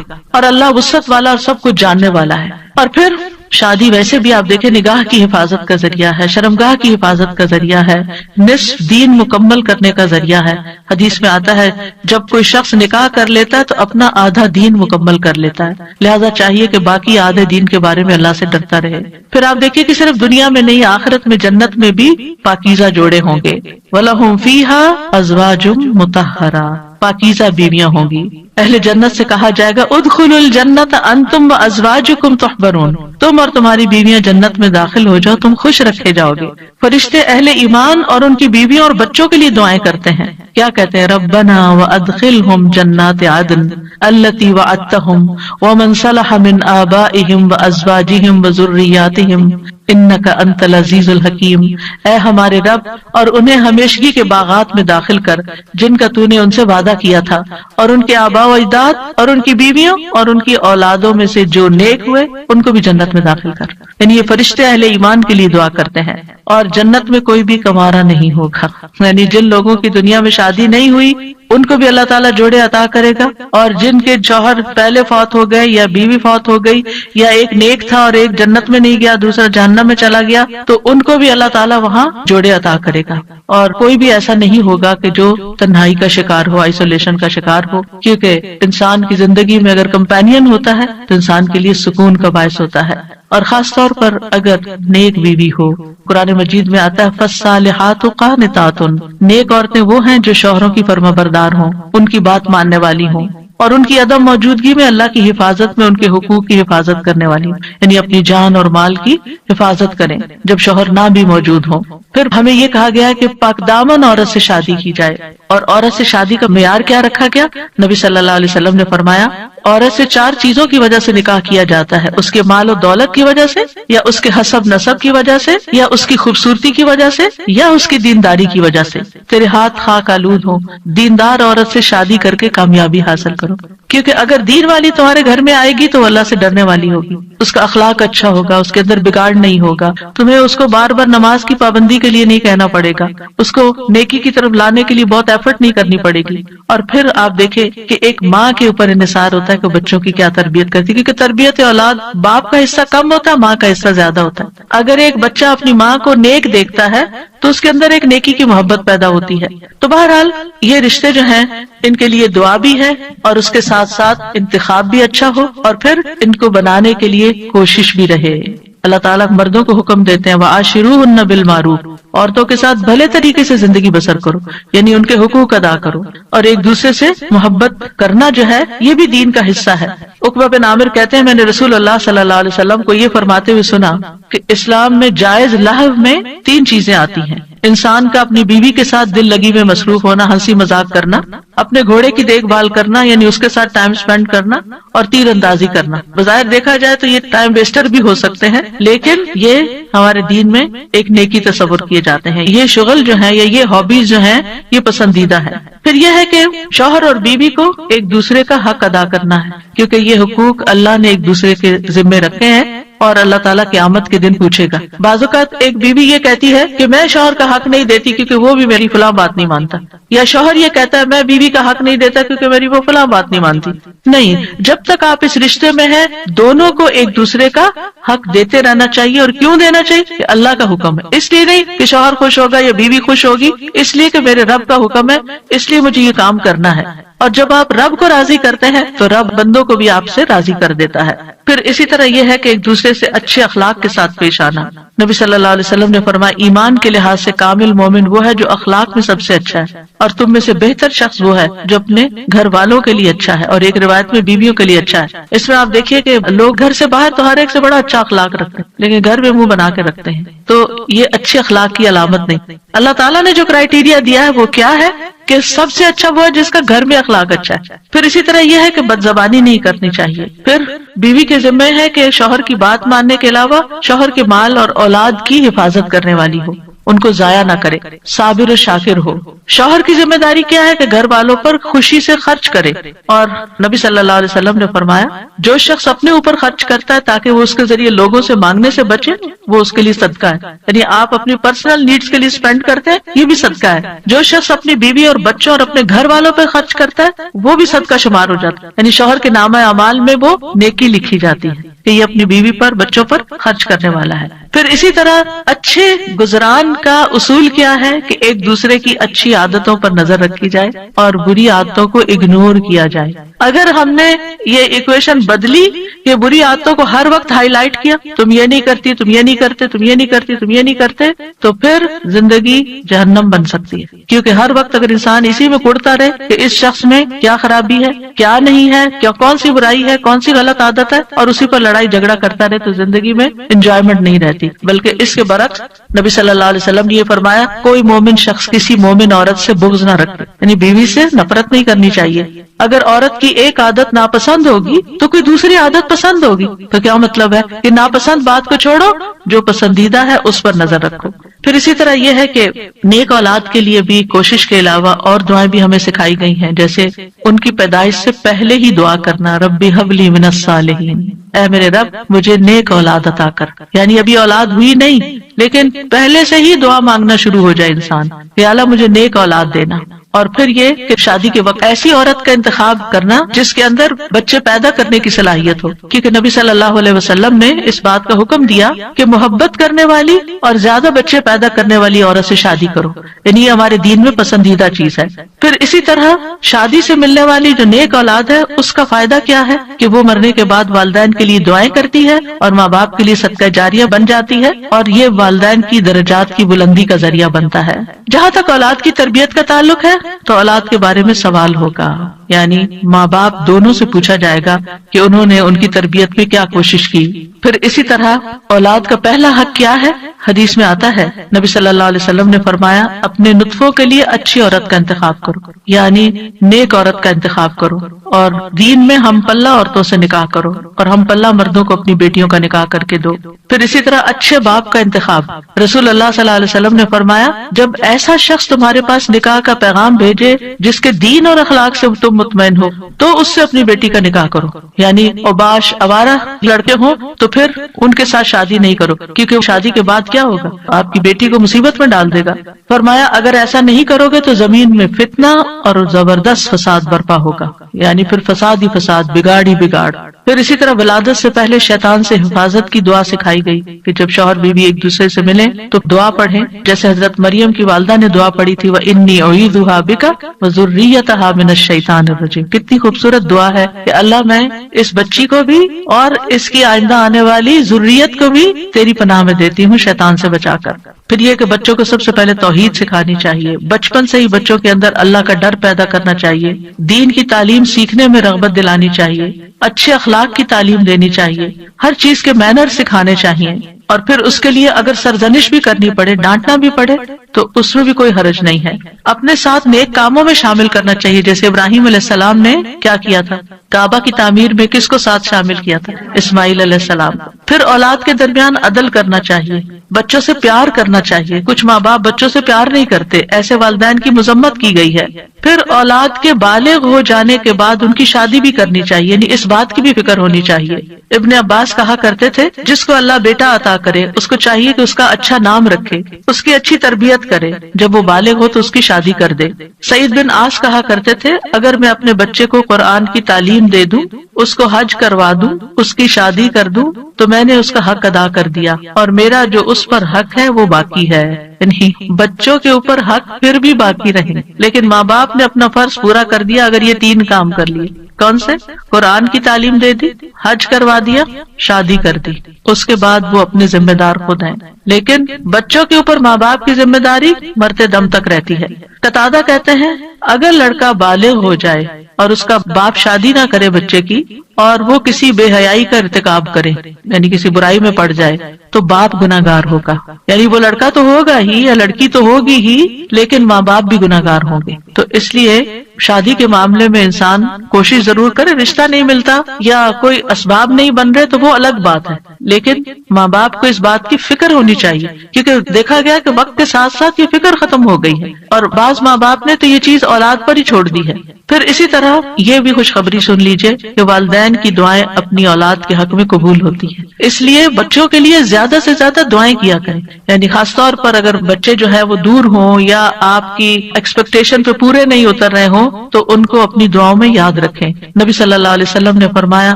اور اللہ وسعت والا اور سب کچھ جاننے والا ہے. اور پھر شادی ویسے بھی آپ دیکھیں نگاہ کی حفاظت کا ذریعہ ہے، شرمگاہ کی حفاظت کا ذریعہ ہے، نصف دین مکمل کرنے کا ذریعہ ہے. حدیث میں آتا ہے جب کوئی شخص نکاح کر لیتا ہے تو اپنا آدھا دین مکمل کر لیتا ہے، لہذا چاہیے کہ باقی آدھے دین کے بارے میں اللہ سے ڈرتا رہے. پھر آپ دیکھیے کہ صرف دنیا میں نہیں آخرت میں جنت میں بھی پاکیزہ جوڑے ہوں گے. وَلَهُمْ فِيهَا أَزْوَاجٌ مُطَهَّرَةٌ، پاکیزہ بیویاں ہوں گی. اہل جنت سے کہا جائے گا ادخلوا الجنت انتم وازواجکم تحبرون، تم اور تمہاری بیویاں جنت میں داخل ہو جاؤ، تم خوش رکھے جاؤ گے. فرشتے اہل ایمان اور ان کی بیویوں اور بچوں کے لیے دعائیں کرتے ہیں. کیا کہتے ہیں؟ ربنا وادخلهم جنات عدن التي وعدتهم ومن صلح من آبائهم وازواجهم وذرياتهم انک انت العزیز الحکیم. اے ہمارے رب، اور انہیں ہمیشگی کے باغات میں داخل کر جن کا تو نے ان سے وعدہ کیا تھا، اور ان کے آباء و اجداد اور ان کی بیویوں اور ان کی اولادوں میں سے جو نیک ہوئے ان کو بھی جنت میں داخل کر. یعنی یہ فرشتے اہل ایمان کے لیے دعا کرتے ہیں. اور جنت میں کوئی بھی کنوارا نہیں ہوگا، یعنی جن لوگوں کی دنیا میں شادی نہیں ہوئی ان کو بھی اللہ تعالیٰ جوڑے عطا کرے گا، اور جن کے شوہر پہلے فوت ہو گئے یا بیوی فوت ہو گئی، یا ایک نیک تھا اور ایک جنت میں نہیں گیا دوسرا جہنم میں چلا گیا، تو ان کو بھی اللہ تعالیٰ وہاں جوڑے عطا کرے گا. اور کوئی بھی ایسا نہیں ہوگا کہ جو تنہائی کا شکار ہو، آئسولیشن کا شکار ہو، کیونکہ انسان کی زندگی میں اگر کمپینین ہوتا ہے تو انسان کے لیے سکون کا باعث ہوتا ہے. اور خاص طور پر اگر نیک بیوی ہو. قرآن مجید میں آتا ہے فالصالحات قانتات، نیک عورتیں وہ ہیں جو شوہروں کی فرما بردار ہوں، ان کی بات ماننے والی ہوں، اور ان کی عدم موجودگی میں اللہ کی حفاظت میں ان کے حقوق کی حفاظت کرنے والی ہوں، یعنی اپنی جان اور مال کی حفاظت کریں جب شوہر نہ بھی موجود ہوں. پھر ہمیں یہ کہا گیا ہے کہ پاک دامن عورت سے شادی کی جائے. اور عورت سے شادی کا معیار کیا رکھا گیا؟ نبی صلی اللہ علیہ وسلم نے فرمایا عورت سے 4 چیزوں کی وجہ سے نکاح کیا جاتا ہے، اس کے مال و دولت کی وجہ سے، یا اس کے حسب نسب کی وجہ سے، یا اس کی خوبصورتی کی وجہ سے، یا اس کی دینداری کی وجہ سے. تیرے ہاتھ خاک آلود ہو، دیندار عورت سے شادی کر کے کامیابی حاصل کرو، کیونکہ اگر دین والی تمہارے گھر میں آئے گی تو اللہ سے ڈرنے والی ہوگی، اس کا اخلاق اچھا ہوگا، اس کے اندر بگاڑ نہیں ہوگا، تمہیں اس کو بار بار نماز کی پابندی کے لیے نہیں کہنا پڑے گا، اس کو نیکی کی طرف لانے کے لیے بہت ایفرٹ نہیں کرنی پڑے گی. اور پھر آپ دیکھیں کہ ایک ماں کے اوپر انحصار ہوتا ہے کہ بچوں کی کیا تربیت کرتی ہے، کیونکہ تربیت اولاد باپ کا حصہ کم ہوتا ہے، ماں کا حصہ زیادہ ہوتا ہے. اگر ایک بچہ اپنی ماں کو نیک دیکھتا ہے تو اس کے اندر ایک نیکی کی محبت پیدا ہوتی ہے. تو بہرحال یہ رشتے جو ہیں ان کے لیے دعا بھی ہے، اور اس کے ساتھ ساتھ انتخاب بھی اچھا ہو، اور پھر ان کو بنانے کے لیے کوشش بھی رہے. اللہ تعالیٰ مردوں کو حکم دیتے ہیں وَعَاشِرُوهُنَّ بِالْمَعْرُوفِ، عورتوں کے ساتھ بھلے طریقے سے زندگی بسر کرو، یعنی ان کے حقوق ادا کرو، اور ایک دوسرے سے محبت کرنا جو ہے یہ بھی دین کا حصہ ہے. عقبہ بن عامر کہتے ہیں میں نے رسول اللہ صلی اللہ علیہ وسلم کو یہ فرماتے ہوئے سنا کہ اسلام میں جائز لہو میں 3 چیزیں آتی ہیں: انسان کا اپنی بیوی کے ساتھ دل لگی میں مصروف ہونا، ہنسی مذاق کرنا، اپنے گھوڑے کی دیکھ بھال کرنا یعنی اس کے ساتھ ٹائم سپینڈ کرنا، اور تیر اندازی کرنا. بظاہر دیکھا جائے تو یہ ٹائم ویسٹر بھی ہو سکتے ہیں، لیکن یہ ہمارے دین میں ایک نیکی تصور کیے جاتے ہیں. یہ شغل جو ہے یا یہ ہابیز جو ہیں یہ پسندیدہ ہے. پھر یہ ہے کہ شوہر اور بیوی کو ایک دوسرے کا حق ادا کرنا ہے، کیونکہ یہ حقوق اللہ نے ایک دوسرے کے ذمے رکھے ہیں. اور اللہ تعالیٰ قیامت کے دن پوچھے گا۔ بعض اوقات ایک بیوی یہ کہتی ہے کہ میں شوہر کا حق نہیں دیتی کیونکہ وہ بھی میری فلاں بات نہیں مانتا، یا شوہر یہ کہتا ہے میں بیوی کا حق نہیں دیتا کیونکہ میری وہ فلاں بات نہیں مانتی۔ نہیں، جب تک آپ اس رشتے میں ہیں دونوں کو ایک دوسرے کا حق دیتے رہنا چاہیے۔ اور کیوں دینا چاہیے؟ کہ اللہ کا حکم ہے، اس لیے نہیں کہ شوہر خوش ہوگا یا بیوی خوش ہوگی، اس لیے کہ میرے رب کا حکم ہے، اس لیے مجھے یہ کام کرنا ہے۔ اور جب آپ رب کو راضی کرتے ہیں تو رب بندوں کو بھی آپ سے راضی کر دیتا ہے۔ پھر اسی طرح یہ ہے کہ ایک دوسرے سے اچھے اخلاق کے ساتھ پیش آنا۔ نبی صلی اللہ علیہ وسلم نے فرمایا ایمان کے لحاظ سے کامل مومن وہ ہے جو اخلاق میں سب سے اچھا ہے، اور تم میں سے بہتر شخص وہ ہے جو اپنے گھر والوں کے لیے اچھا ہے، اور ایک روایت میں بیویوں کے لیے اچھا ہے۔ اس میں آپ دیکھیے کہ لوگ گھر سے باہر تو ہر ایک سے بڑا اچھا اخلاق رکھتے ہیں لیکن گھر میں منہ بنا کے رکھتے ہیں، تو یہ اچھے اخلاق کی علامت نہیں۔ اللہ تعالیٰ نے جو کرائیٹیریا دیا ہے وہ کیا ہے کہ سب سے اچھا وہ ہے جس کا گھر میں اخلاق اچھا ہے۔ پھر اسی طرح یہ ہے کہ بد زبانی نہیں کرنی چاہیے۔ پھر بیوی کے ذمہ ہے کہ شوہر کی بات ماننے کے علاوہ شوہر کے مال اور اولاد کی حفاظت کرنے والی ہو، ان کو ضائع نہ کرے، صابر و شاکر ہو۔ شوہر کی ذمہ داری کیا ہے کہ گھر والوں پر خوشی سے خرچ کرے، اور نبی صلی اللہ علیہ وسلم نے فرمایا جو شخص اپنے اوپر خرچ کرتا ہے تاکہ وہ اس کے ذریعے لوگوں سے مانگنے سے بچے وہ اس کے لیے صدقہ ہے، یعنی آپ اپنی پرسنل نیڈز کے لیے اسپینڈ کرتے ہیں یہ بھی صدقہ ہے۔ جو شخص اپنی بیوی اور بچوں اور اپنے گھر والوں پر خرچ کرتا ہے وہ بھی صدقہ شمار ہو جاتا ہے، یعنی شوہر کے نامہ اعمال میں وہ نیکی لکھی جاتی ہے کہ یہ اپنی بیوی پر بچوں پر خرچ کرنے والا ہے۔ پھر اسی طرح اچھے گزران کا اصول کیا ہے کہ ایک دوسرے کی اچھی عادتوں پر نظر رکھی جائے اور بری عادتوں کو اگنور کیا جائے۔ اگر ہم نے یہ ایکویشن بدلی کہ بری عادتوں کو ہر وقت ہائی لائٹ کیا، تم یہ نہیں کرتی، تم یہ نہیں کرتے، تم یہ نہیں کرتی، تم یہ نہیں کرتے، تو پھر زندگی جہنم بن سکتی ہے۔ کیونکہ ہر وقت اگر انسان اسی میں کوڑتا رہے کہ اس شخص میں کیا خرابی ہے، کیا نہیں ہے، کیا کون سی برائی ہے، کون سی غلط عادت ہے، اور اسی پر لڑائی جھگڑا کرتا رہے، تو زندگی میں انجوائمنٹ نہیں رہتی۔ بلکہ اس کے برعکس نبی صلی اللہ علیہ وسلم نے یہ فرمایا کوئی مومن شخص کسی مومن عورت سے بغض نہ رکھے، یعنی بیوی سے نفرت نہیں کرنی چاہیے۔ اگر عورت کی ایک عادت ناپسند ہوگی تو کوئی دوسری عادت پسند ہوگی، تو کیا مطلب ہے کہ ناپسند بات کو چھوڑو، جو پسندیدہ ہے اس پر نظر رکھو۔ پھر اسی طرح یہ ہے کہ نیک اولاد کے لیے بھی کوشش کے علاوہ اور دعائیں بھی ہمیں سکھائی گئی ہیں، جیسے ان کی پیدائش سے پہلے ہی دعا کرنا، ربی ہب لی من الصالحین، اے میرے رب مجھے نیک اولاد عطا کر، یعنی ابھی اولاد ہوئی نہیں لیکن پہلے سے ہی دعا مانگنا شروع ہو جائے انسان کہ اللہ مجھے نیک اولاد دینا۔ اور پھر یہ کہ شادی کے وقت ایسی عورت کا انتخاب کرنا جس کے اندر بچے پیدا کرنے کی صلاحیت ہو، کیونکہ نبی صلی اللہ علیہ وسلم نے اس بات کا حکم دیا کہ محبت کرنے والی اور زیادہ بچے پیدا کرنے والی عورت سے شادی کرو، یعنی یہ ہمارے دین میں پسندیدہ چیز ہے۔ پھر اسی طرح شادی سے ملنے والی جو نیک اولاد ہے اس کا فائدہ کیا ہے کہ وہ مرنے کے بعد والدین کے لیے دعائیں کرتی ہے اور ماں باپ کے لیے صدقہ جاریہ بن جاتی ہے، اور یہ والدین کی درجات کی بلندی کا ذریعہ بنتا ہے۔ جہاں تک اولاد کی تربیت کا تعلق ہے تو اولاد کے بارے میں سوال ہوگا، یعنی ماں باپ دونوں سے پوچھا جائے گا کہ انہوں نے ان کی تربیت میں کیا کوشش کی۔ پھر اسی طرح اولاد کا پہلا حق کیا ہے؟ حدیث میں آتا ہے نبی صلی اللہ علیہ وسلم نے فرمایا اپنے نطفوں کے لیے اچھی عورت کا انتخاب کرو، یعنی نیک عورت کا انتخاب کرو، اور دین میں ہم پلہ عورتوں سے نکاح کرو، اور ہم پلہ مردوں کو اپنی بیٹیوں کا نکاح کر کے دو۔ پھر اسی طرح اچھے باپ کا انتخاب، رسول اللہ صلی اللہ علیہ وسلم نے فرمایا جب ایسا شخص تمہارے پاس نکاح کا پیغام بھیجے جس کے دین اور اخلاق سے تم مطمئن ہو تو اس سے اپنی بیٹی کا نکاح کرو، یعنی اوباش آوارہ لڑکے ہوں تو پھر ان کے ساتھ شادی نہیں کرو، کیونکہ شادی کے بعد کیا ہوگا، آپ کی بیٹی کو مصیبت میں ڈال دے گا۔ فرمایا اگر ایسا نہیں کرو گے تو زمین میں فتنہ اور زبردست فساد برپا ہوگا، یعنی پھر فساد ہی فساد، بگاڑ ہی بگاڑ۔ پھر اسی طرح ولادت سے پہلے شیطان سے حفاظت کی دعا سکھائی گئی کہ جب شوہر بیوی ایک دوسرے سے ملیں تو دعا پڑھیں، جیسے حضرت مریم کی والدہ نے دعا پڑھی تھی وَإِنِّي أُعِيذُهَا بِكَ وَذُرِّيَّتَهَا مِنَ الشَّيْطَانِ الرَّجِيمِ۔ کتنی خوبصورت دعا ہے کہ اللہ میں اس بچی کو بھی اور اس کی آئندہ آنے والی ذریت کو بھی تیری پناہ میں دیتی ہوں شیطان سے بچا کر۔ پھر یہ کہ بچوں کو سب سے پہلے توحید سکھانی چاہیے، بچپن سے ہی بچوں کے اندر اللہ کا ڈر پیدا کرنا چاہیے، دین کی تعلیم سیکھنے میں رغبت دلانی چاہیے، اچھے اخلاق کی تعلیم دینی چاہیے، ہر چیز کے مینر سکھانے چاہیے، اور پھر اس کے لیے اگر سرزنش بھی کرنی پڑے، ڈانٹنا بھی پڑے تو اس میں بھی کوئی حرج نہیں ہے. اپنے ساتھ نیک کاموں میں شامل کرنا چاہیے، جیسے ابراہیم علیہ السلام نے کیا کیا تھا، کعبہ کی تعمیر میں کس کو ساتھ شامل کیا تھا، اسماعیل علیہ السلام. پھر اولاد کے درمیان عدل کرنا چاہیے، بچوں سے پیار کرنا چاہیے. کچھ ماں باپ بچوں سے پیار نہیں کرتے، ایسے والدین کی مذمت کی گئی ہے. پھر اولاد کے بالغ ہو جانے کے بعد ان کی شادی بھی کرنی چاہیے، یعنی اس بات کی بھی فکر ہونی چاہیے. ابن عباس کہا کرتے تھے جس کو اللہ بیٹا عطا کرے اس کو چاہیے کہ اس کا اچھا نام رکھے، اس کی اچھی تربیت کرے، جب وہ بالغ ہو تو اس کی شادی کر دے. سعید بن عاص کہا کرتے تھے اگر میں اپنے بچے کو قرآن کی تعلیم دے دوں، اس کو حج کروا دوں، اس کی شادی کر دوں تو میں نے اس کا حق ادا کر دیا، اور میرا جو اس پر حق ہے وہ باقی ہے. یعنی بچوں کے اوپر حق پھر بھی باقی رہے، لیکن ماں باپ نے اپنا فرض پورا کر دیا اگر یہ 3 کام کر لیے. کون سے؟ قرآن کی تعلیم دے دی، حج کروا دیا، شادی کر دی. اس کے بعد وہ اپنے ذمہ دار خود ہیں، لیکن بچوں کے اوپر ماں باپ کی ذمہ داری مرتے دم تک رہتی ہے. قتادہ کہتے ہیں اگر لڑکا بالغ ہو جائے اور اس کا باپ شادی نہ کرے بچے کی، اور وہ کسی بے حیائی کا ارتکاب کرے، یعنی کسی برائی میں پڑ جائے، تو باپ گناہگار ہوگا. یعنی وہ لڑکا تو ہوگا ہی یا لڑکی تو ہوگی ہی، لیکن ماں باپ بھی گناہگار ہوں گے. تو اس لیے شادی کے معاملے میں انسان کوشش ضرور کرے. رشتہ نہیں ملتا یا کوئی اسباب نہیں بن رہے تو وہ الگ بات ہے، لیکن ماں باپ کو اس بات کی فکر ہونی چاہیے، کیونکہ دیکھا گیا کہ وقت کے ساتھ ساتھ یہ فکر ختم ہو گئی ہے، اور بعض ماں باپ نے تو یہ چیز اولاد پر ہی چھوڑ دی ہے. پھر اسی طرح یہ بھی خوشخبری سن لیجئے کہ والدین کی دعائیں اپنی اولاد کے حق میں قبول ہوتی ہیں. اس لیے بچوں کے لیے زیادہ سے زیادہ دعائیں کیا کریں. یعنی خاص طور پر اگر بچے جو ہے وہ دور ہوں یا آپ کی ایکسپیکٹیشن پہ پورے نہیں اتر رہے ہوں تو ان کو اپنی دعاؤں میں یاد رکھیں. نبی صلی اللہ علیہ وسلم نے فرمایا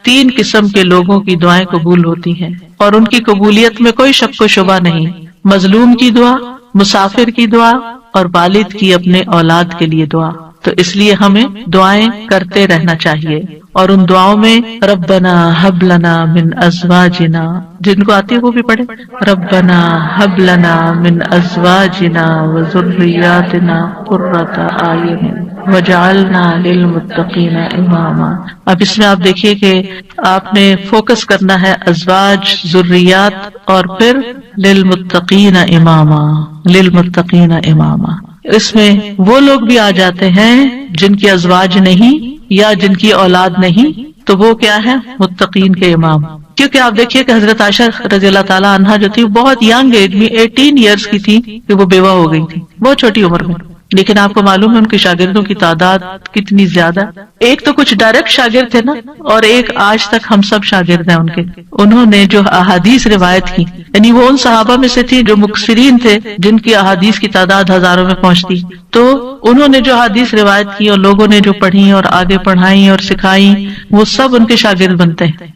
3 قسم کے لوگوں کی دعائیں قبول ہوتی ہیں اور ان کی قبولیت میں کوئی شک و شبہ نہیں: مظلوم کی دعا، مسافر کی دعا، اور والد کی اپنے اولاد کے لیے دعا. تو اس لیے ہمیں دعائیں کرتے رہنا چاہیے، اور ان دعاؤں میں ربنا حب لنا من ازواجنا، جن کو آتی ہے وہ بھی پڑھے، ربنا حب لنا من ازواجنا وذریاتنا قرۃ اعین وجعلنا للمتقین اماما. اب اس میں آپ دیکھیے کہ آپ نے فوکس کرنا ہے ازواج، ذریات، اور پھر للمتقین اماما، للمتقین اماما. اس میں وہ لوگ بھی آ جاتے ہیں جن کی ازواج نہیں یا جن کی اولاد نہیں، تو وہ کیا ہے؟ متقین کے امام. کیونکہ آپ دیکھیے کہ حضرت عائشہ رضی اللہ تعالیٰ عنہا جو تھی بہت ینگ ایج میں 18 ایئرس کی تھی کہ وہ بیوہ ہو گئی تھی، بہت چھوٹی عمر میں. لیکن آپ کو معلوم ہے ان کے شاگردوں کی تعداد کتنی زیادہ. ایک تو کچھ ڈائریکٹ شاگرد تھے نا، اور ایک آج تک ہم سب شاگرد ہیں ان کے. انہوں نے جو احادیث روایت کی، یعنی وہ ان صحابہ میں سے تھی جو مکثرین تھے، جن کی احادیث کی تعداد ہزاروں میں پہنچتی. تو انہوں نے جو حدیث روایت کی اور لوگوں نے جو پڑھی اور آگے پڑھائی اور سکھائی، وہ سب ان کے شاگرد بنتے ہیں.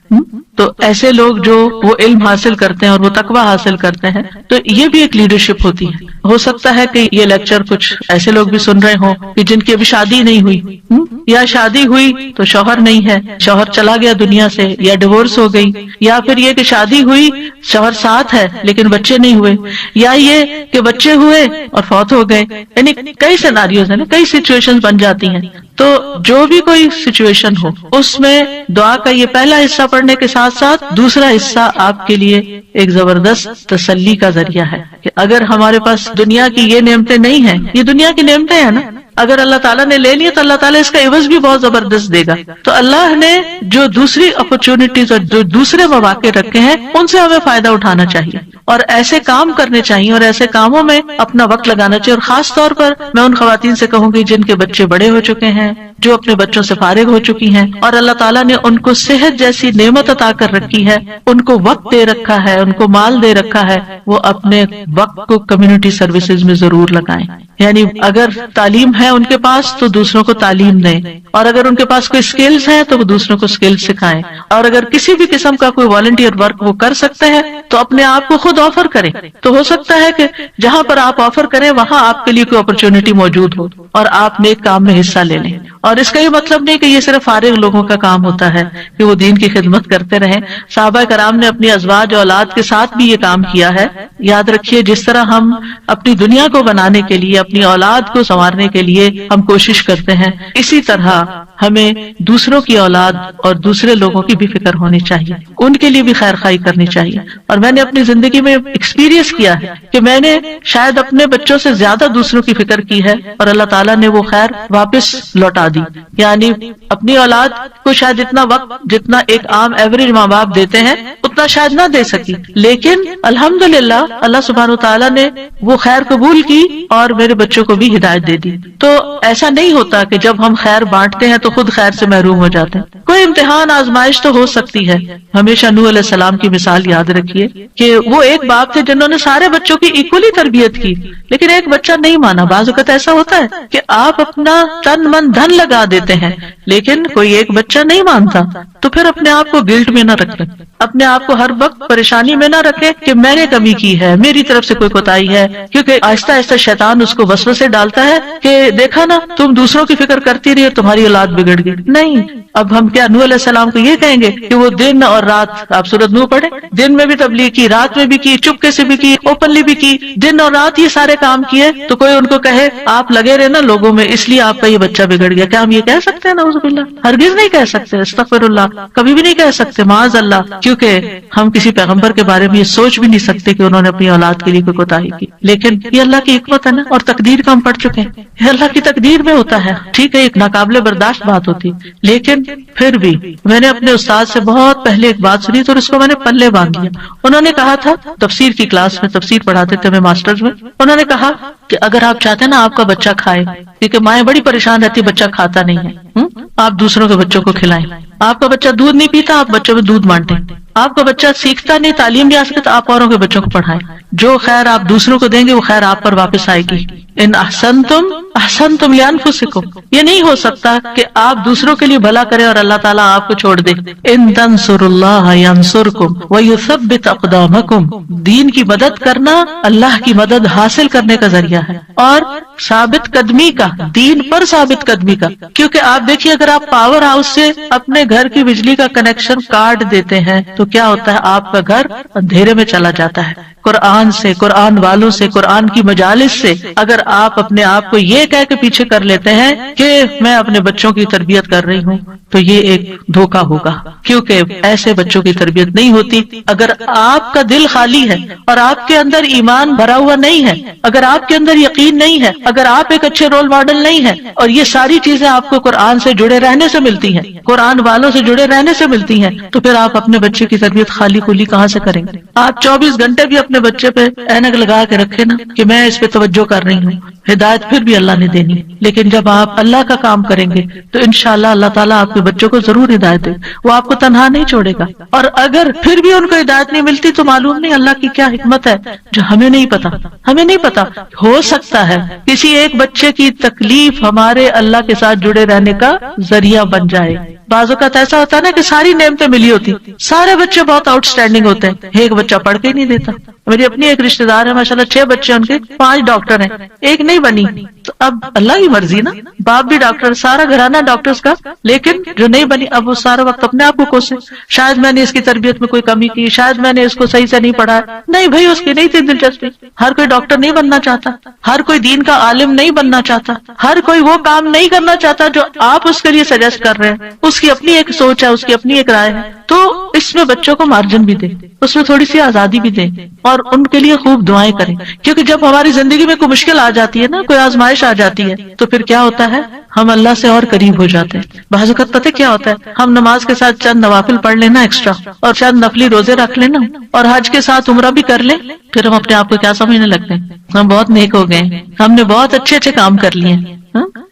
تو ایسے لوگ جو وہ علم حاصل کرتے ہیں اور وہ تقوی حاصل کرتے ہیں، تو یہ بھی ایک لیڈرشپ ہوتی ہے. ہو سکتا ہے کہ یہ لیکچر کچھ ایسے لوگ بھی سن رہے ہوں کہ جن کی ابھی شادی نہیں ہوئی، یا شادی ہوئی تو شوہر نہیں ہے، شوہر چلا گیا دنیا سے، یا ڈیورس ہو گئی، یا پھر یہ کہ شادی ہوئی شوہر ساتھ ہے لیکن بچے نہیں ہوئے، یا یہ کہ بچے ہوئے اور فوت ہو گئے. یعنی کئی سیناریوز ہیں، کئی سچویشن بن جاتی ہیں. تو جو بھی کوئی سچویشن ہو اس میں دعا کا یہ پہلا حصہ پڑھنے کے ساتھ ساتھ دوسرا حصہ آپ کے لیے ایک زبردست تسلی کا ذریعہ ہے کہ اگر ہمارے پاس دنیا کی یہ نعمتیں نہیں ہیں، یہ دنیا کی نعمتیں ہیں نا، اگر اللہ تعالیٰ نے لے لیا تو اللہ تعالیٰ اس کا عوض بھی بہت زبردست دے گا. تو اللہ نے جو دوسری اپرچونٹیز اور جو دوسرے مواقع رکھے ہیں ان سے ہمیں فائدہ اٹھانا چاہیے اور ایسے کام کرنے چاہیے اور ایسے کاموں میں اپنا وقت لگانا چاہیے. اور خاص طور پر میں ان خواتین سے کہوں گی جن کے بچے بڑے ہو چکے ہیں، جو اپنے بچوں سے فارغ ہو چکی ہیں اور اللہ تعالیٰ نے ان کو صحت جیسی نعمت عطا کر رکھی ہے، ان کو وقت دے رکھا ہے، ان کو مال دے رکھا ہے، وہ اپنے وقت کو کمیونٹی سروسز میں ضرور لگائیں. یعنی اگر تعلیم ہے ان کے پاس تو دوسروں کو تعلیم دیں، اور اگر ان کے پاس کوئی سکلز ہیں تو وہ دوسروں کو سکلز سکھائیں، اور اگر کسی بھی قسم کا کوئی والنٹیئر ورک وہ کر سکتے ہیں تو اپنے آپ کو خود آفر کریں. تو ہو سکتا ہے کہ جہاں پر آپ آفر کریں وہاں آپ کے لیے کوئی اپرچونٹی موجود ہو اور آپ نیک کام میں حصہ لے لیں. اور اس کا یہ مطلب نہیں کہ یہ صرف فارغ لوگوں کا کام ہوتا ہے کہ وہ دین کی خدمت کرتے رہیں. صحابہ کرام نے اپنی ازواج اولاد کے ساتھ بھی یہ کام کیا ہے. یاد رکھیے جس طرح ہم اپنی دنیا کو بنانے کے لیے، اپنی اولاد کو سنوارنے کے لیے لیے ہم کوشش کرتے ہیں، اسی طرح ہمیں دوسروں کی اولاد اور دوسرے لوگوں کی بھی فکر ہونی چاہیے، ان کے لیے بھی خیر خواہی کرنی چاہیے۔ اور میں نے اپنی زندگی میں ایکسپیرینس کیا ہے کہ میں نے شاید اپنے بچوں سے زیادہ دوسروں کی فکر کی ہے، اور اللہ تعالیٰ نے وہ خیر واپس لوٹا دی۔ یعنی اپنی اولاد کو شاید اتنا وقت جتنا ایک عام ایوریج ماں باپ دیتے ہیں اتنا شاید نہ دے سکی، لیکن الحمدللہ اللہ سبحانہ وتعالیٰ نے وہ خیر قبول کی اور میرے بچوں کو بھی ہدایت دے دی۔ تو ایسا نہیں ہوتا کہ جب ہم خیر بانٹتے ہیں تو خود خیر سے محروم ہو جاتے ہیں، کوئی امتحان آزمائش تو ہو سکتی ہے۔ ہمیشہ نوح علیہ السلام کی مثال یاد رکھیے کہ وہ ایک باپ تھے جنہوں نے سارے بچوں کی ایکولی تربیت کی، لیکن ایک بچہ نہیں مانا۔ بعض اوقات ایسا ہوتا ہے کہ آپ اپنا تن من دھن لگا دیتے ہیں لیکن کوئی ایک بچہ نہیں مانتا، تو پھر اپنے آپ کو گلٹ میں نہ رکھیں، اپنے آپ کو ہر وقت پریشانی میں نہ رکھیں کہ میں نے کمی کی ہے، میری طرف سے کوئی کوتاہی ہے، کیونکہ آہستہ آہستہ شیطان اس کو وسوسے ڈالتا ہے کہ دیکھا نا تم دوسروں کی فکر کرتی رہی اور تمہاری اولاد بگڑ گئی۔ نہیں، اب ہم کیا نوح علیہ السلام کو یہ کہیں گے کہ وہ دن اور رات، آپ سورۃ نوح پڑھیں، دن میں بھی تبلیغ کی، رات میں بھی کی، چپکے سے بھی کی، اوپنلی بھی کی، دن اور رات یہ سارے کام کیے، تو کوئی ان کو کہے آپ لگے رہے نا لوگوں میں اس لیے آپ کا یہ بچہ بگڑ گیا، کیا ہم یہ کہہ سکتے ہیں؟ نعوذ باللہ، ہرگز نہیں کہہ سکتے، استغفر اللہ، کبھی بھی نہیں کہہ سکتے، معاذ اللہ، کیونکہ ہم کسی پیغمبر کے بارے میں یہ سوچ بھی نہیں سکتے کہ انہوں نے اپنی اولاد کے لیے کوئی کوتاہی کی۔ لیکن یہ اللہ کی حکمت ہے نا، اور تقدیر کا ہم پڑھ چکے ہیں، یہ اللہ کی تقدیر میں ہوتا ہے۔ ٹھیک ہے ایک ناقابل برداشت بات ہوتی، لیکن پھر بھی میں نے اپنے استاد سے بہت پہلے ایک بات سنی تو اس کو میں نے پلے باندھ لیا۔ انہوں نے کہا تھا، تفسیر کی کلاس میں تفسیر پڑھاتے تھے میں ماسٹرز میں، انہوں نے کہا کہ اگر آپ چاہتے ہیں نا آپ کا بچہ کھائے، کیونکہ مائیں بڑی پریشان رہتی بچہ کھاتا نہیں ہے، آپ دوسروں کے بچوں کو کھلائیں۔ آپ کا بچہ دودھ نہیں پیتا، آپ بچوں میں دودھ بانٹیں۔ آپ کا بچہ سیکھتا نہیں، تعلیم نہیں آ سکتا، آپ اوروں کے بچوں کو پڑھائیں۔ جو خیر آپ دوسروں کو دیں گے وہ خیر آپ پر واپس آئے گی۔ ان احسنتم احسنتم لانفسکم، یہ نہیں ہو سکتا کہ آپ دوسروں کے لیے بھلا کریں اور اللہ تعالیٰ آپ کو چھوڑ دے۔ ان تنصروا اللہ ینصرکم ویثبت اقدامکم، دین کی مدد کرنا اللہ کی مدد حاصل کرنے کا ذریعہ ہے، اور ثابت قدمی کا، دین پر ثابت قدمی کا، کیونکہ آپ دیکھیے اگر آپ پاور ہاؤس سے اپنے گھر کی بجلی کا کنیکشن کاٹ دیتے ہیں تو کیا ہوتا ہے، آپ کا گھر اندھیرے میں چلا جاتا ہے۔ قرآن سے، قرآن والوں سے، قرآن کی مجالس سے اگر آپ اپنے آپ کو یہ کہہ کے پیچھے کر لیتے ہیں کہ میں اپنے بچوں کی تربیت کر رہی ہوں، تو یہ ایک دھوکا ہوگا، کیونکہ ایسے بچوں کی تربیت نہیں ہوتی۔ اگر آپ کا دل خالی ہے اور آپ کے اندر ایمان بھرا ہوا نہیں ہے، اگر آپ کے اندر یقین نہیں ہے، اگر آپ ایک اچھے رول ماڈل نہیں ہے، اور یہ ساری چیزیں آپ کو قرآن سے جڑے رہنے سے ملتی ہیں، قرآن والوں سے جڑے رہنے سے ملتی ہیں، تو پھر آپ اپنے بچے کی تربیت خالی خولی کہاں سے کریں گے؟ آپ 24 گھنٹے بھی اپنے بچے پہ اینک لگا کے رکھے نا کہ میں اس پہ توجہ کر رہی ہوں، ہدایت پھر بھی اللہ نے دینی، لیکن جب آپ اللہ کا کام کریں گے تو انشاءاللہ اللہ تعالیٰ آپ کے بچوں کو ضرور ہدایت دے، وہ آپ کو تنہا نہیں چھوڑے گا۔ اور اگر پھر بھی ان کو ہدایت نہیں ملتی تو معلوم نہیں اللہ کی کیا حکمت ہے جو ہمیں نہیں پتا۔ ہمیں نہیں پتا، ہو سکتا ہے کسی ایک بچے کی تکلیف ہمارے اللہ کے ساتھ جڑے رہنے کا ذریعہ بن جائے۔ بعض اوقات ایسا ہوتا ہے نا کہ ساری نعمتیں ملی ہوتی، سارے بچے بہت آؤٹ اسٹینڈنگ ہوتے ہیں، ایک بچہ پڑھ کے ہی نہیں دیتا۔ میری اپنی ایک رشتے دار ہے، ماشاءاللہ 6 بچے ان کے، 5 ڈاکٹر ہیں، ایک نہیں بنی، تو اب اللہ کی مرضی نا، باپ بھی ڈاکٹر، سارا گھرانہ ڈاکٹرز کا، لیکن جو نہیں بنی اب وہ سارا وقت اپنے آپ کو کوسے، شاید میں نے اس کی تربیت میں کوئی کمی کی، شاید میں نے اس کو صحیح سے نہیں پڑھا۔ نہیں بھائی، اس کی نہیں تھی دلچسپی، ہر کوئی ڈاکٹر نہیں بننا چاہتا، ہر کوئی دین کا عالم نہیں بننا چاہتا، ہر کوئی وہ کام نہیں کرنا چاہتا جو آپ اس کے لیے سجیسٹ کر رہے ہیں، اس کی اپنی ایک سوچ ہے، اس کی اپنی ایک رائے ہے۔ تو اس میں بچوں کو مارجن بھی دیں، اس میں تھوڑی سی آزادی بھی دیں، اور ان کے لیے خوب دعائیں کریں، کیونکہ جب ہماری زندگی میں کوئی مشکل آ جاتی ہے نا، کوئی آزمائش آ جاتی ہے، تو پھر کیا ہوتا ہے، ہم اللہ سے اور قریب ہو جاتے ہیں۔ بعض اوقات پتہ کیا ہوتا ہے، ہم نماز کے ساتھ چند نوافل پڑھ لینا ایکسٹرا، اور چند نفلی روزے رکھ لینا، اور حج کے ساتھ عمرہ بھی کر لیں، پھر ہم اپنے آپ کو کیا سمجھنے لگتے ہیں، ہم بہت نیک ہو گئے ہیں، ہم نے بہت اچھے اچھے کام کر لیے ہیں۔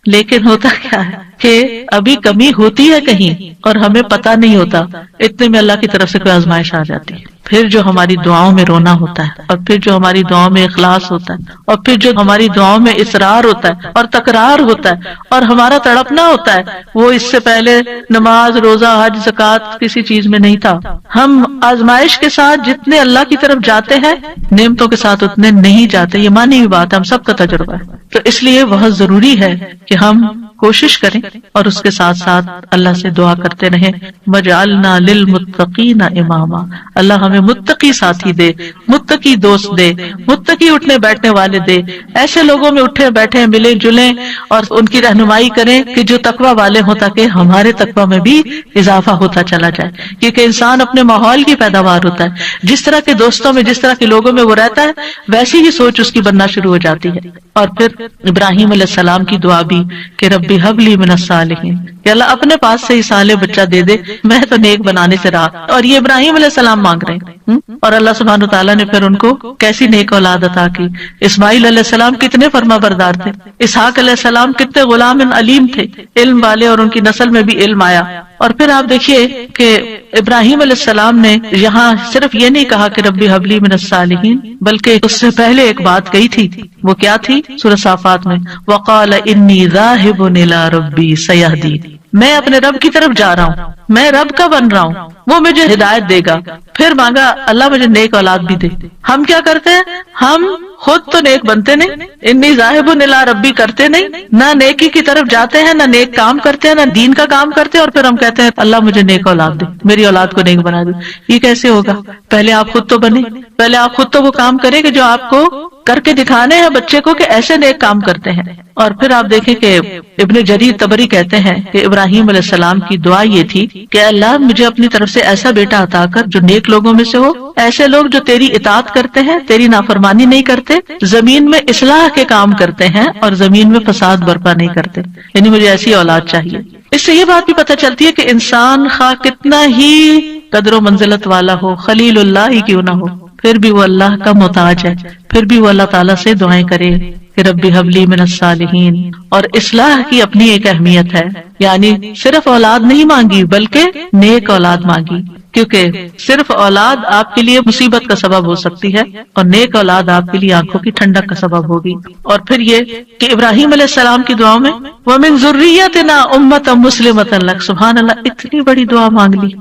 لیکن ہوتا کیا ہے کہ ابھی کمی ہوتی ہے کہیں اور ہمیں پتہ نہیں ہوتا، اتنے میں اللہ کی طرف سے کوئی آزمائش آ جاتی ہے، پھر جو ہماری دعاؤں میں رونا ہوتا ہے، اور پھر جو ہماری دعاؤں میں اخلاص ہوتا ہے، اور پھر جو ہماری دعاؤں میں اصرار ہوتا ہے اور تکرار ہوتا ہے اور ہمارا تڑپنا ہوتا ہے، وہ اس سے پہلے نماز، روزہ، حج، زکوٰۃ کسی چیز میں نہیں تھا۔ ہم آزمائش کے ساتھ جتنے اللہ کی طرف جاتے ہیں، نعمتوں کے ساتھ اتنے نہیں جاتے، یہ مانی ہوئی بات ہے، ہم سب کا تجربہ ہے۔ تو اس لیے بہت ضروری ہے کہ ہم کوشش کریں اور اس کے ساتھ ساتھ اللہ سے دعا کرتے رہیں وجعلنا للمتقین اماما، اللہ ہمیں متقی ساتھی دے، متقی دوست دے، متقی اٹھنے بیٹھنے والے دے، ایسے لوگوں میں اٹھے بیٹھے ملیں جلیں اور ان کی رہنمائی کریں کہ جو تقوی والے ہوں، تاکہ ہمارے تقوی میں بھی اضافہ ہوتا چلا جائے، کیونکہ انسان اپنے ماحول کی پیداوار ہوتا ہے، جس طرح کے دوستوں میں، جس طرح کے لوگوں میں وہ رہتا ہے، ویسی ہی سوچ اس کی بننا شروع ہو جاتی ہے۔ اور پھر ابراہیم علیہ السلام کی دعا بھی کہ ربی ہب لی من الصالحین، کہ اللہ اپنے پاس سے ہی صالح بچہ دے دے، میں تو نیک بنانے سے رہا۔ اور یہ ابراہیم علیہ السلام مانگ رہے ہیں، اور اللہ سبحانہ تعالیٰ نے پھر ان کو کیسی نیک اولاد عطا کی۔ اسماعیل علیہ السلام کتنے فرما بردار تھے، اسحاق علیہ السلام کتنے غلام علیم تھے، علم والے، اور ان کی نسل میں بھی علم آیا۔ اور پھر آپ دیکھیے کہ ابراہیم علیہ السلام نے یہاں صرف یہ نہیں کہا کہ ربی حب لی من الصالحین، بلکہ اس سے پہلے ایک بات کہی تھی، وہ کیا تھی؟ سورہ صافات میں وقال انی ذاہب الی ربی سیہدین، میں اپنے رب کی طرف جا رہا ہوں، میں رب کا بن رہا ہوں، وہ مجھے ہدایت دے گا۔ پھر مانگا اللہ مجھے نیک اولاد بھی دے۔ ہم کیا کرتے ہیں؟ ہم خود تو نیک بنتے نہیں، انی ذاہب الی ربی کرتے نہیں، نہ نیکی کی طرف جاتے ہیں، نہ نیک کام کرتے ہیں، نہ دین کا کام کرتے ہیں، اور پھر ہم کہتے ہیں اللہ مجھے نیک اولاد دے، میری اولاد کو نیک بنا دے۔ یہ کیسے ہوگا؟ پہلے آپ خود تو بنے، پہلے آپ خود تو وہ کام کریں کہ جو آپ کو کر کے دکھانے ہیں بچے کو کہ ایسے نیک کام کرتے ہیں۔ اور پھر آپ دیکھیں کہ ابن جریر طبری کہتے ہیں کہ ابراہیم علیہ السلام کی دعا یہ تھی کہ اللہ مجھے اپنی طرف سے ایسا بیٹا عطا کر جو نیک لوگوں میں سے ہو، ایسے لوگ جو تیری اطاعت کرتے ہیں، تیری نافرمانی نہیں کرتے، زمین میں اصلاح کے کام کرتے ہیں اور زمین میں فساد برپا نہیں کرتے، یعنی مجھے ایسی اولاد چاہیے۔ اس سے یہ بات بھی پتہ چلتی ہے کہ انسان خواہ کتنا ہی قدر و منزلت والا ہو، خلیل اللہ ہی کیوں نہ ہو، پھر بھی وہ اللہ کا محتاج ہے، پھر بھی وہ اللہ تعالیٰ سے دعائیں کرے کہ ربی حب لی من الصالحین۔ اور اصلاح کی اپنی ایک اہمیت ہے، یعنی صرف اولاد نہیں مانگی بلکہ نیک اولاد مانگی، کیونکہ صرف اولاد آپ کے لیے مصیبت کا سبب ہو سکتی ہے اور نیک اولاد آپ کے لیے آنکھوں کی ٹھنڈک کا سبب ہوگی۔ اور پھر یہ کہ ابراہیم علیہ السلام کی دعاؤں میں وَمِن ذُرِّيَّتِنَا أُمَّةً مُسْلِمَةً لَكَ، سبحان اللہ، اتنی بڑی دعا مانگ لی،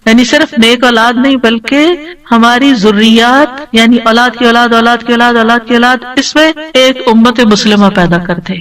یعنی صرف نیک اولاد نہیں بلکہ ہماری ذریات، یعنی اولاد کی اولاد، اولاد کی اولاد، اولاد کی اولاد، اس میں ایک امت مسلمہ پیدا کرتے۔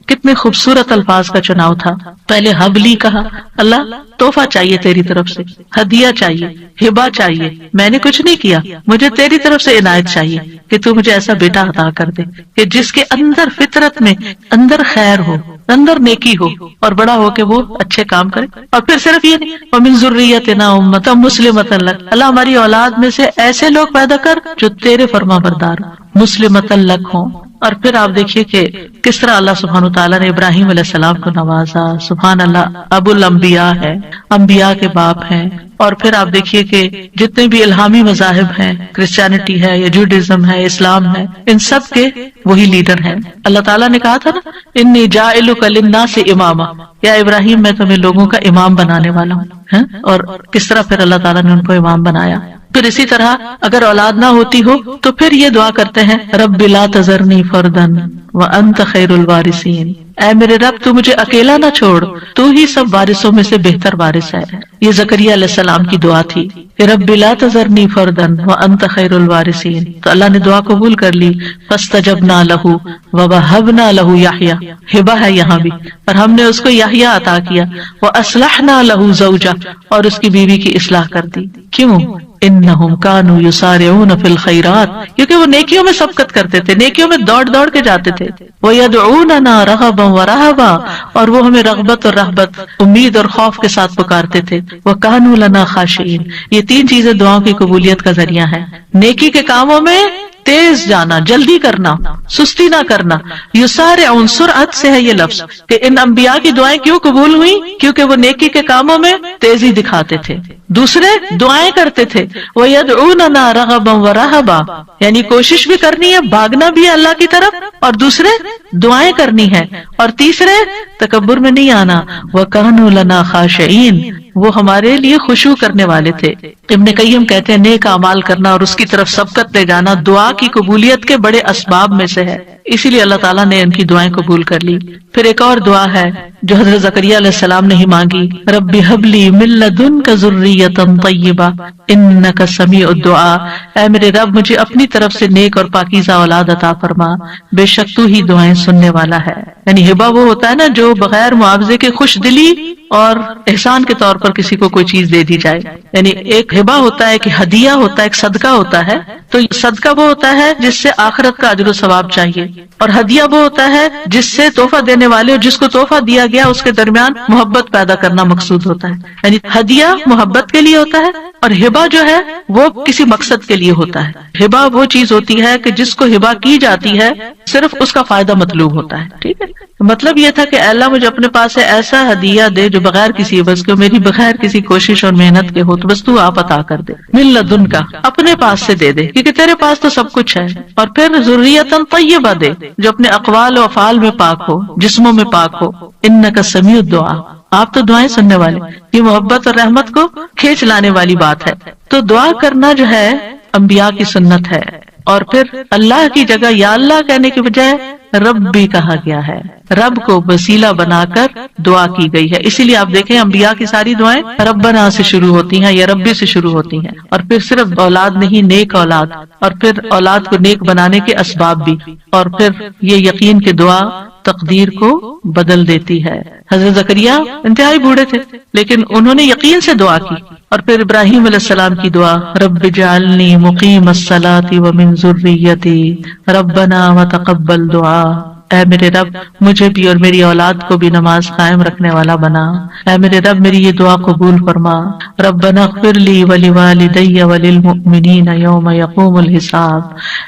کتنے خوبصورت الفاظ کا چناؤ تھا۔ پہلے حبلی کہا، اللہ تحفہ چاہیے تیری طرف سے، ہدیہ چاہیے، ہبہ چاہیے، میں نے کچھ نہیں کیا، مجھے تیری طرف سے عنایت چاہیے کہ تو مجھے ایسا بیٹا عطا کر دے کہ جس کے اندر فطرت میں اندر خیر ہو، اندر نیکی ہو، اور بڑا ہو کے وہ اچھے کام کرے۔ اور پھر صرف یہ نہیں، وَمِن ذُرِّيَّتِنَا أُمَّةً مُسْلِمَةً لَكَ، اللہ ہماری اولاد میں سے ایسے لوگ پیدا کر جو تیرے فرما بردار مسلمةً لَكَ ہوں۔ اور پھر آپ دیکھیے کہ کس طرح اللہ سبحانہ تعالیٰ نے ابراہیم علیہ السلام کو نوازا۔ سبحان اللہ، ابو الانبیاء ہے، انبیاء کے باپ ہیں۔ اور پھر آپ دیکھیے کہ جتنے بھی الہامی مذاہب ہیں، کرسچینٹی ہے یا جوڈازم ہے، اسلام ہے، ان سب کے وہی لیڈر ہیں۔ اللہ تعالیٰ نے کہا تھا نا، انی جاعلک للناس اماما، یا ابراہیم میں تمہیں لوگوں کا امام بنانے والا ہوں۔ اور کس طرح پھر اللہ تعالیٰ نے ان کو امام بنایا۔ پھر اسی طرح اگر اولاد نہ ہوتی ہو تو پھر یہ دعا کرتے ہیں، رب لا تذرنی فردا وانت خیر الوارثین، اے میرے رب تو مجھے اکیلا نہ چھوڑ، تو ہی سب وارثوں میں سے بہتر وارث ہے۔ یہ زکریا علیہ السلام کی دعا تھی کہ رب لا تذرنی فردا وانت خیر الوارثین، تو اللہ نے دعا قبول کر لی۔ فاستجبنا لہ ووہبنا لہ یحییٰ، ہبہ ہے یہاں بھی، اور ہم نے اس کو یحییٰ عطا کیا۔ واصلحنا لہ زوجہ، اور اس کی بیوی کی اصلاح کر دی۔ کیوں؟ انہم کانوا یسارعون فی الخیرات، کیونکہ وہ نیکیوں میں سبقت کرتے تھے، نیکیوں میں دوڑ دوڑ کے جاتے تھے۔ ویدعوننا رغبا ورہبا، اور وہ ہمیں رغبت اور رہبت، امید اور خوف کے ساتھ پکارتے تھے۔ وکانوا لنا خاشعین، یہ تین چیزیں دعاؤں کی قبولیت کا ذریعہ ہے۔ نیکی کے کاموں میں تیز جانا، جلدی کرنا، سستی نہ کرنا۔ یسارعون، سرعت سے ہے یہ لفظ، کہ ان انبیاء کی دعائیں کیوں قبول ہوئی؟ کیونکہ وہ نیکی کے کاموں میں تیزی دکھاتے تھے، دوسرے دعائیں کرتے تھے۔ وَيَدْعُونَنَا رَغَبًا وَرَهَبًا، یعنی کوشش بھی کرنی ہے، بھاگنا بھی ہے اللہ کی طرف، اور دوسرے دعائیں کرنی ہے، اور تیسرے تکبر میں نہیں آنا۔ وَكَانُوا لَنَا خَاشِعِينَ، وہ ہمارے لیے خشوع کرنے والے تھے۔ ابن قیم کہتے ہیں نیک اعمال کرنا اور اس کی طرف سبقت لے جانا دعا کی قبولیت کے بڑے اسباب میں سے ہے۔ اسی لیے اللہ تعالیٰ نے ان کی دعائیں قبول کر لی. پھر ایک اور دعا ہے جو حضرت زکریا علیہ السلام نے ہی مانگی، رب ہب لی من لدنک ذریۃ طیبہ انک سمیع الدعاء، اے میرے رب مجھے اپنی طرف سے نیک اور پاکیزہ اولاد عطا فرما، بے شک تو ہی دعائیں سننے والا ہے. یعنی ہبہ وہ ہوتا ہے نا جو بغیر معاوضے کے خوش دلی اور احسان کے طور پر کسی کو کوئی چیز دے دی جائے. یعنی ایک ہبہ ہوتا ہے کہ ہدیہ ہوتا ہے، ایک صدقہ ہوتا ہے. تو صدقہ وہ ہوتا ہے جس سے آخرت کا اجر و ثواب چاہیے، اور ہدیہ وہ ہوتا ہے جس سے تحفہ دینے والے اور جس کو تحفہ دیا گیا اس کے درمیان محبت پیدا کرنا مقصود ہوتا ہے. یعنی ہدیہ محبت کے لیے ہوتا ہے اور ہبہ جو ہے وہ کسی مقصد کے لیے ہوتا ہے. ہبہ وہ چیز ہوتی ہے کہ جس کو ہبہ کی جاتی ہے صرف اس کا فائدہ مطلوب ہوتا ہے. ٹھیک ہے، مطلب یہ تھا کہ اے اللہ مجھے اپنے پاس سے ایسا ہدیہ دے جو بغیر کسی عوض کے، میری بغیر کسی کوشش اور محنت کے ہو، تو بس تو آپ عطا کر دے. من لدن کا، اپنے پاس سے دے دے کیونکہ تیرے پاس تو سب کچھ ہے. اور پھر ذریۃ طیبہ دے جو اپنے اقوال و افعال میں پاک ہو، جسموں میں پاک ہو. انک سمیع الدعاء، آپ تو دعائیں سننے والے. یہ محبت اور رحمت کو کھینچ لانے والی بات ہے. تو دعا کرنا جو ہے انبیاء کی سنت ہے. اور پھر اللہ کی جگہ یا اللہ کہنے کی بجائے رب بھی کہا گیا ہے، رب کو وسیلہ بنا کر دعا کی گئی ہے. اسی لیے آپ دیکھیں انبیاء کی ساری دعائیں ربنا سے شروع ہوتی ہیں یا ربی سے شروع ہوتی ہیں. اور پھر صرف اولاد نہیں، نیک اولاد، اور پھر اولاد کو نیک بنانے کے اسباب بھی. اور پھر یہ یقین کہ دعا تقدیر کو بدل دیتی ہے. حضرت زکریا انتہائی بوڑھے تھے لیکن انہوں نے یقین سے دعا کی. اور پھر ابراہیم علیہ السلام کی دعا، رب اجعلنی مقیم الصلاۃ ومن ذریتی ربنا وتقبل دعا، اے میرے رب مجھے بھی اور میری اولاد کو بھی نماز قائم رکھنے والا بنا. اے میرے رب میری یہ دعا قبول فرما. ربنا اغفر لی ولوالدی وللمؤمنین یوم یقوم الحساب،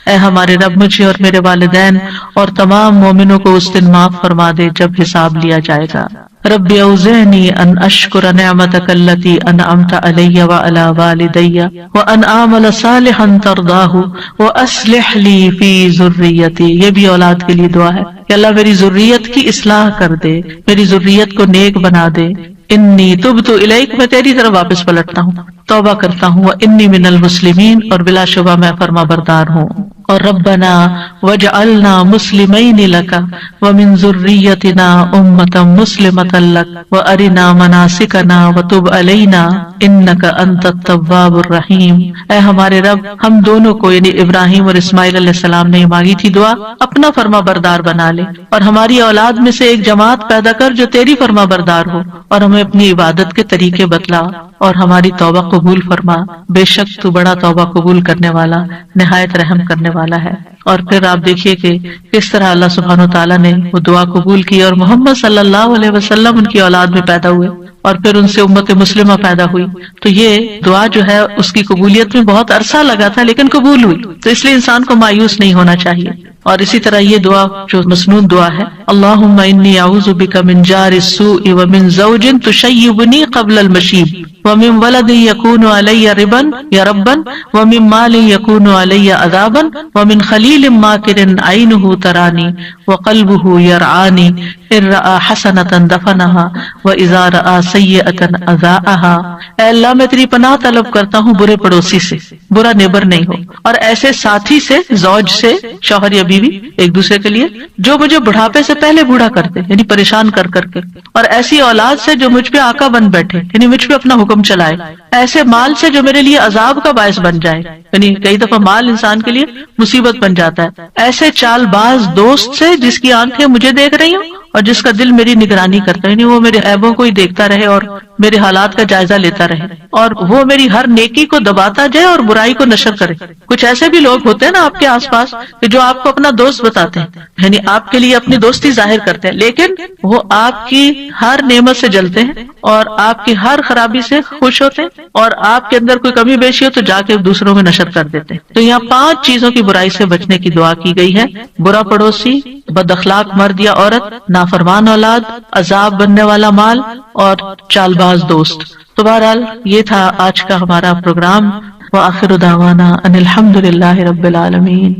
اے ہمارے رب مجھے اور میرے والدین اور تمام مومنوں کو اس دن معاف فرما دے جب حساب لیا جائے گا. رب اوزعنی ان اشکر نعمتک التی انعمت علی وعلی والدی وان اعمل صالحا ترضاہ واصلح لی فی ذریتی. یہ بھی اولاد کے لیے دعا ہے کہ اللہ میری ذریت کی اصلاح کر دے، میری ذریت کو نیک بنا دے. انی تبت الیک، میں تیری طرف واپس پلٹتا ہوں، توبہ کرتا ہوں. انی من المسلمین، اور بلا شبہ میں فرما بردار ہوں. اور ربنا وجعلنا مسلمین لک ومن ذریتنا امۃ مسلمۃ لک وارنا مناسکنا وتب علینا انک انت التواب الرحیم. اے ہمارے رب ہم دونوں کو، یعنی ابراہیم اور اسماعیل علیہ السلام نے مانگی تھی دعا، اپنا فرما بردار بنا لے اور ہماری اولاد میں سے ایک جماعت پیدا کر جو تیری فرما بردار ہو، اور ہمیں اپنی عبادت کے طریقے بتلا اور ہماری توبہ قبول فرما. بے شک تو بڑا توبہ قبول کرنے والا، نہایت رحم کرنے والا ہے. اور پھر آپ دیکھیے کہ کس طرح اللہ سبحانہ و تعالیٰ نے وہ دعا قبول کی اور محمد صلی اللہ علیہ وسلم ان کی اولاد میں پیدا ہوئے اور پھر ان سے امت مسلمہ پیدا ہوئی. تو یہ دعا جو ہے اس کی قبولیت میں بہت عرصہ لگا تھا لیکن قبول ہوئی. تو اس لیے انسان کو مایوس نہیں ہونا چاہیے. اور اسی طرح یہ دعا جو مسنون دعا ہے، اللہم انی اعوذ بک من جار السوء ومن زوج تشیبنی قبل المشیب ومن ولد یکون علی ربا یا ربا ومن مال یکون علی عذابا ومن خلیل ماکر عینہ ترانی وقلبہ یرعانی ان رأى حسنة دفنها واذا رأى سیئة اذاءها. اے اللہ میں تیری پناہ طلب کرتا ہوں برے پڑوسی سے، برا نیبر نہیں ہو، اور ایسے ساتھی سے، زوج سے، شوہر یا بیوی ایک دوسرے کے لیے، جو مجھے بڑھاپے سے پہلے بوڑھا کرتے یعنی پریشان کر کر کے، اور ایسی اولاد سے جو مجھ پہ آقا بن بیٹھے یعنی مجھ پہ اپنا حکم چلائے، ایسے مال سے جو میرے لیے عذاب کا باعث بن جائے، یعنی کئی دفعہ مال انسان کے لیے مصیبت بن جاتا ہے، ایسے چال باز دوست سے جس کی آنکھیں مجھے دیکھ رہی ہوں اور جس کا دل میری نگرانی کرتا ہے، یعنی وہ میرے عیبوں کو ہی دیکھتا رہے اور میرے حالات کا جائزہ لیتا رہے، اور وہ میری ہر نیکی کو دباتا جائے اور برائی کو نشر کرے. کچھ ایسے بھی لوگ ہوتے ہیں نا آپ کے آس پاس کہ جو آپ کو اپنا دوست بتاتے ہیں، یعنی آپ کے لیے اپنی دوستی ظاہر کرتے ہیں، لیکن وہ آپ کی ہر نعمت سے جلتے ہیں اور آپ کی ہر خرابی سے خوش ہوتے ہیں، اور آپ کے اندر کوئی کمی بیشی ہو تو جا کے دوسروں میں نشر کر دیتے ہیں. تو یہاں 5 چیزوں کی برائی سے بچنے کی دعا کی گئی ہے: برا پڑوسی، بد اخلاق مرد یا عورت، نافرمان اولاد، عذاب بننے والا مال، اور چال باز دوست. تو بہرحال یہ تھا آج کا ہمارا پروگرام. وآخر دعوانا ان الحمد للہ رب العالمین.